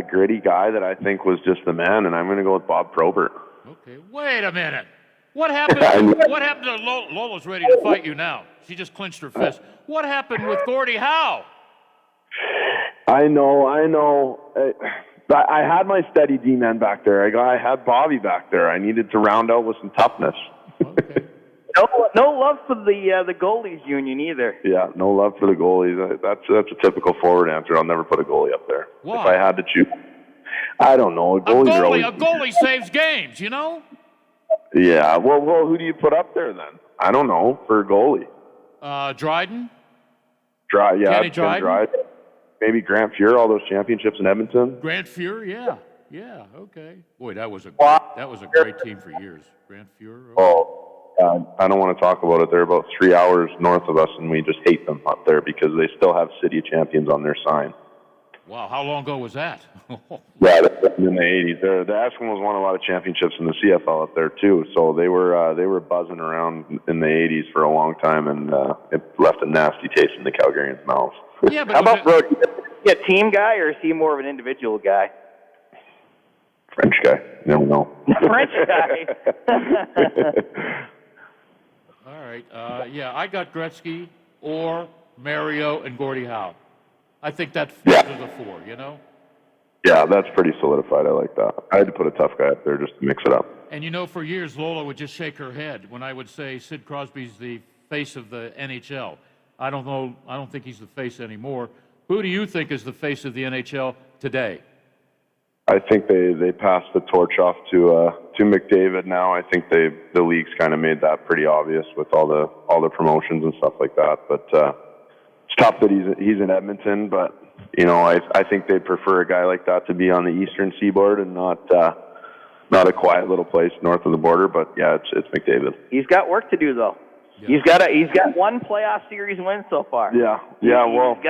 gritty guy that I think was just the man, and I'm gonna go with Bob Probert. Okay. Wait a minute. What happened? What happened to Lola's ready to fight you now? She just clenched her fist. What happened with Gordie Howe? I know. I had my steady D-man back there. I had Bobby back there. I needed to round out with some toughness. Okay. No love for the goalies union either. Yeah, no love for the goalies. That's a typical forward answer. I'll never put a goalie up there. Why? If I had to choose. I don't know. A goalie saves games, Yeah. Well, who do you put up there then? I don't know for a goalie. Dryden. Kenny Dryden. Maybe Grant Fuhr, all those championships in Edmonton. Grant Fuhr, yeah, okay. Boy, that was a great team for years. Grant Fuhr. Okay. Oh, I don't want to talk about it. They're about 3 hours north of us, and we just hate them up there because they still have City of Champions on their sign. Wow, how long ago was that? Yeah, in the 80s. The Eskimos won a lot of championships in the CFL up there too, so they were buzzing around in the 80s for a long time, and it left a nasty taste in the Calgarians' mouths. Yeah, but how about Brody? Is he a team guy or is he more of an individual guy? French guy. Never know. French guy. All right. I got Gretzky, Orr, Mario, and Gordie Howe. I think that fits as a 4, Yeah, that's pretty solidified. I like that. I had to put a tough guy up there just to mix it up. And for years, Lola would just shake her head when I would say Sid Crosby's the face of the NHL. I don't know. I don't think he's the face anymore. Who do you think is the face of the NHL today? I think they passed the torch off to McDavid now. I think the league's kind of made that pretty obvious with all the promotions and stuff like that. But it's tough that he's in Edmonton. But I think they'd prefer a guy like that to be on the Eastern Seaboard and not a quiet little place north of the border. But yeah, it's McDavid. He's got work to do though. Yeah. He's got one playoff series win so far. Yeah. Well, he's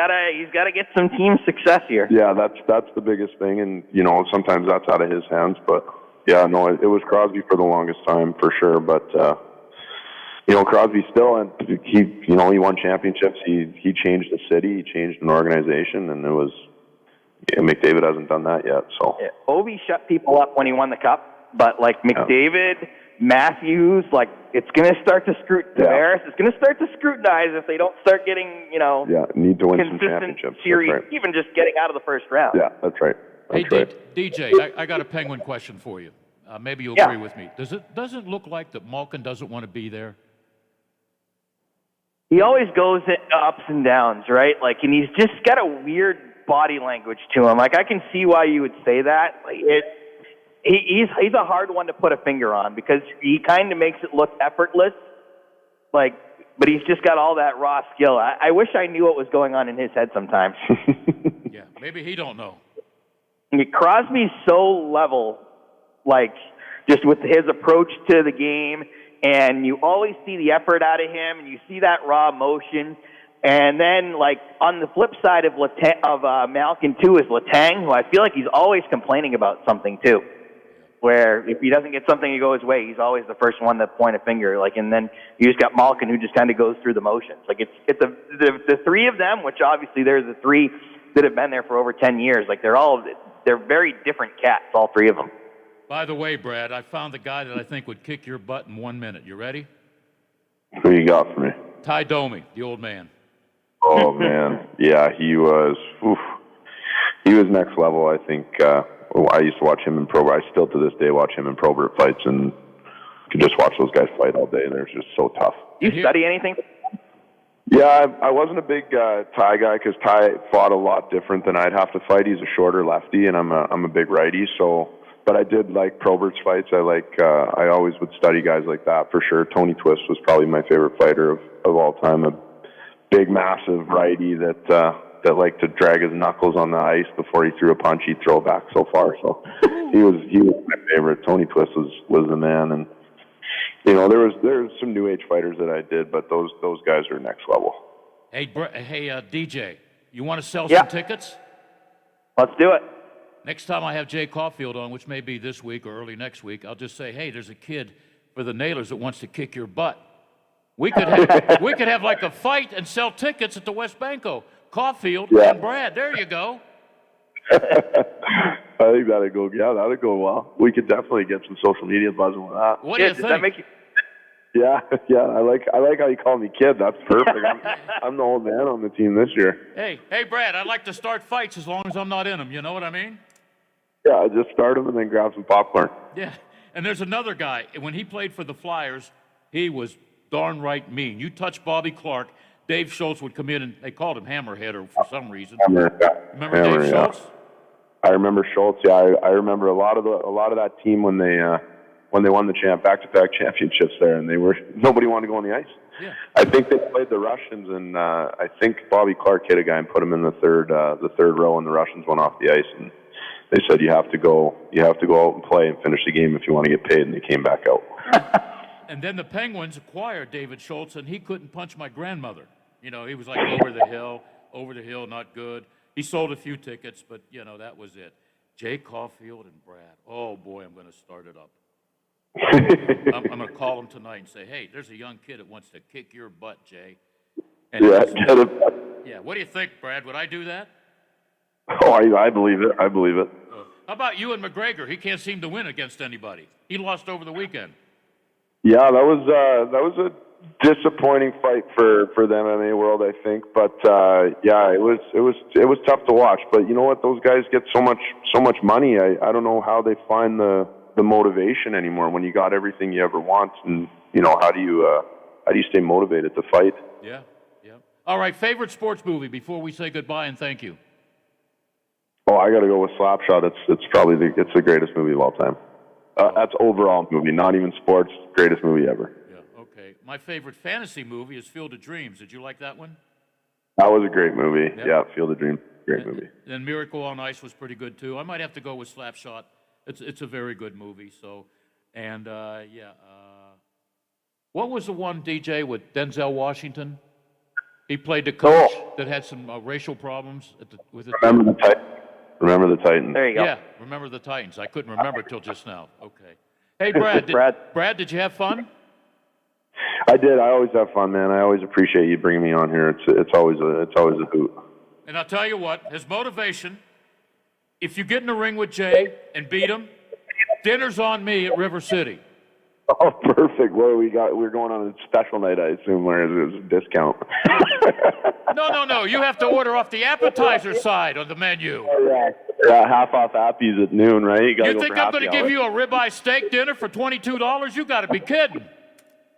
got to get some team success here. Yeah, that's the biggest thing, and sometimes that's out of his hands. But yeah, no, it was Crosby for the longest time for sure. But Crosby still, and he won championships. He changed the city, he changed an organization, and McDavid hasn't done that yet. So Ovi shut people up when he won the cup, but like McDavid. Matthews, it's going to start to scrutinize. It's going to start to scrutinize if they don't start getting, need to win some consistent championships. series, That's right. even just getting out of the first round. Yeah, that's right. That's right. DJ, I got a Penguin question for you. Maybe you'll agree with me. Doesn't look like that Malkin doesn't want to be there? He always goes ups and downs, right? And he's just got a weird body language to him. I can see why you would say that. He's a hard one to put a finger on because he kind of makes it look effortless, but he's just got all that raw skill. I wish I knew what was going on in his head sometimes. Yeah, maybe he don't know. Crosby's so level, just with his approach to the game, and you always see the effort out of him, and you see that raw emotion. And then, on the flip side of Malkin too is Letang, who I feel like he's always complaining about something too. Where if he doesn't get something to go his way, he's always the first one to point a finger. And then you just got Malkin, who just kind of goes through the motions. It's the three of them, which obviously there's the three that have been there for over 10 years. They're very different cats, all three of them. By the way, Brad, I found the guy that I think would kick your butt in 1 minute. You ready? Who you got for me? Ty Domi, the old man. Oh man, yeah, he was next level. I think. I used to watch him in Probert. I still to this day watch him in Probert fights and could just watch those guys fight all day. They're just so tough. Do you study anything? Yeah, I wasn't a big Ty guy because Ty fought a lot different than I'd have to fight. He's a shorter lefty, and I'm a big righty. So, but I did like Probert's fights. I always would study guys like that for sure. Tony Twist was probably my favorite fighter of all time. A big, massive righty that liked to drag his knuckles on the ice before he threw a punch. He'd throw back so far. So he was my favorite. Tony Twist was the man, and there was some new age fighters that I did, but those guys are next level. Hey, DJ, you want to sell some tickets? Let's do it. Next time I have Jay Caulfield on, which may be this week or early next week, I'll just say, hey, there's a kid for the Nailers that wants to kick your butt. We could have a fight and sell tickets at the West Banco. Caulfield and Brad. There you go. I think that'd go. Yeah, that'd go well. We could definitely get some social media buzzing with that. What do you think? Does that make you? Yeah. I like how you call me kid. That's perfect. I'm the old man on the team this year. Hey, Brad. I'd like to start fights as long as I'm not in them. You know what I mean? Yeah, just start them and then grab some popcorn. Yeah. And there's another guy. When he played for the Flyers, he was darn right mean. You touch Bobby Clark. Dave Schultz would come in, and they called him Hammerhead or for some reason. Remember Dave Schultz? I remember Schultz. Yeah, I remember a lot of that team when they won the back-to-back championships there, and nobody wanted to go on the ice. Yeah. I think they played the Russians, and I think Bobby Clark hit a guy and put him in the third row, and the Russians went off the ice, and they said you have to go out and play and finish the game if you want to get paid, and they came back out. And then the Penguins acquired David Schultz, and he couldn't punch my grandmother. He was like over the hill, not good. He sold a few tickets, but, that was it. Jay Caulfield and Brad. Oh, boy, I'm going to start it up. I'm going to call him tonight and say, hey, there's a young kid that wants to kick your butt, Jay. And yeah, what do you think, Brad? Would I do that? Oh, I believe it. I believe it. How about you and McGregor? He can't seem to win against anybody. He lost over the weekend. Yeah, that was disappointing fight for the MMA world, I think. But yeah, it was tough to watch. But you know what? Those guys get so much money. I don't know how they find the motivation anymore when you got everything you ever want. And you know, how do you stay motivated to fight? Yeah. All right, favorite sports movie before we say goodbye and thank you. Oh, I got to go with Slapshot. It's probably the greatest movie of all time. That's overall movie, not even sports. Greatest movie ever. Yeah. Okay. My favorite fantasy movie is Field of Dreams. Did you like that one? That was a great movie. Yep. Yeah, Field of Dreams, great movie. And Miracle on Ice was pretty good too. I might have to go with Slapshot. It's a very good movie. So, and what was the one, DJ, with Denzel Washington? He played the coach that had some racial problems with it. Remember the Titans. There you go. Yeah, Remember the Titans. I couldn't remember till just now. Okay. Hey, Brad. Brad, did you have fun? I did. I always have fun, man. I always appreciate you bringing me on here. It's always a hoot. And I'll tell you what, his motivation, if you get in the ring with Jay and beat him, dinner's on me at River City. Oh, perfect. What do we got? We're going on a special night, I assume, where there's a discount. No. You have to order off the appetizer side on the menu. Yeah, half off Appies at noon, right? You think I'm going to give you a ribeye steak dinner for $22? You got to be kidding.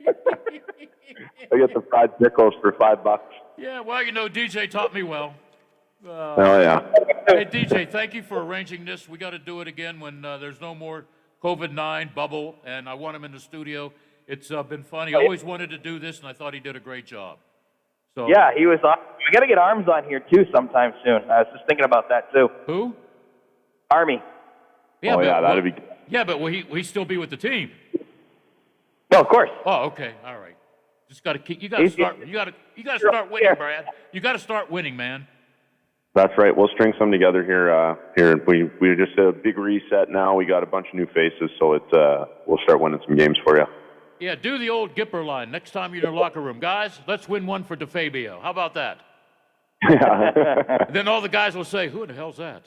I get the fried pickles for $5. Yeah, well, you know, DJ taught me well. Oh, yeah. Hey, DJ, thank you for arranging this. We got to do it again when there's no more COVID-9 bubble, and I want him in the studio. It's been fun. He always wanted to do this, and I thought he did a great job. So Yeah, he was on. We got to get Arms on here, too, sometime soon. I was just thinking about that, too. Who? Army. Yeah, that'd be good. Yeah, but will he still be with the team? No, of course. Oh, okay. All right. Just got to keep. You got to start. You got to start winning, Brad. You got to start winning, man. That's right. We'll string some together here. We just did a big reset now. We got a bunch of new faces, so we'll start winning some games for you. Yeah, do the old Gipper line next time you're in the locker room. Guys, let's win one for DeFabio. How about that? Yeah. Then all the guys will say, who the hell's that?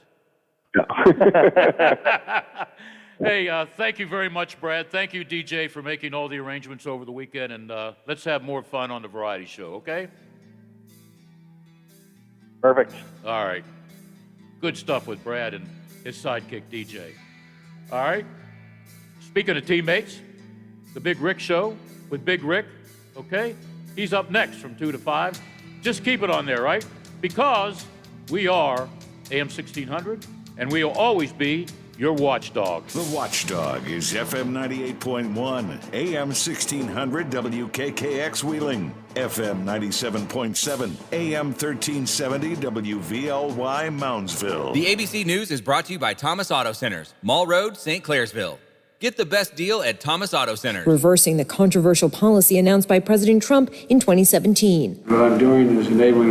Hey, thank you very much, Brad. Thank you, DJ, for making all the arrangements over the weekend, and let's have more fun on the variety show, okay? Perfect. All right. Good stuff with Brad and his sidekick, DJ. All right. Speaking of teammates, the Big Rick Show with Big Rick, okay? He's up next from 2 to 5. Just keep it on there, right? Because we are AM 1600, and we'll always be your watchdog. The Watchdog is FM 98.1, AM 1600 WKKX Wheeling, FM 97.7, AM 1370 WVLY Moundsville. The ABC News is brought to you by Thomas Auto Centers, Mall Road, St. Clairsville. Get the best deal at Thomas Auto Centers. Reversing the controversial policy announced by President Trump in 2017. What I'm doing is enabling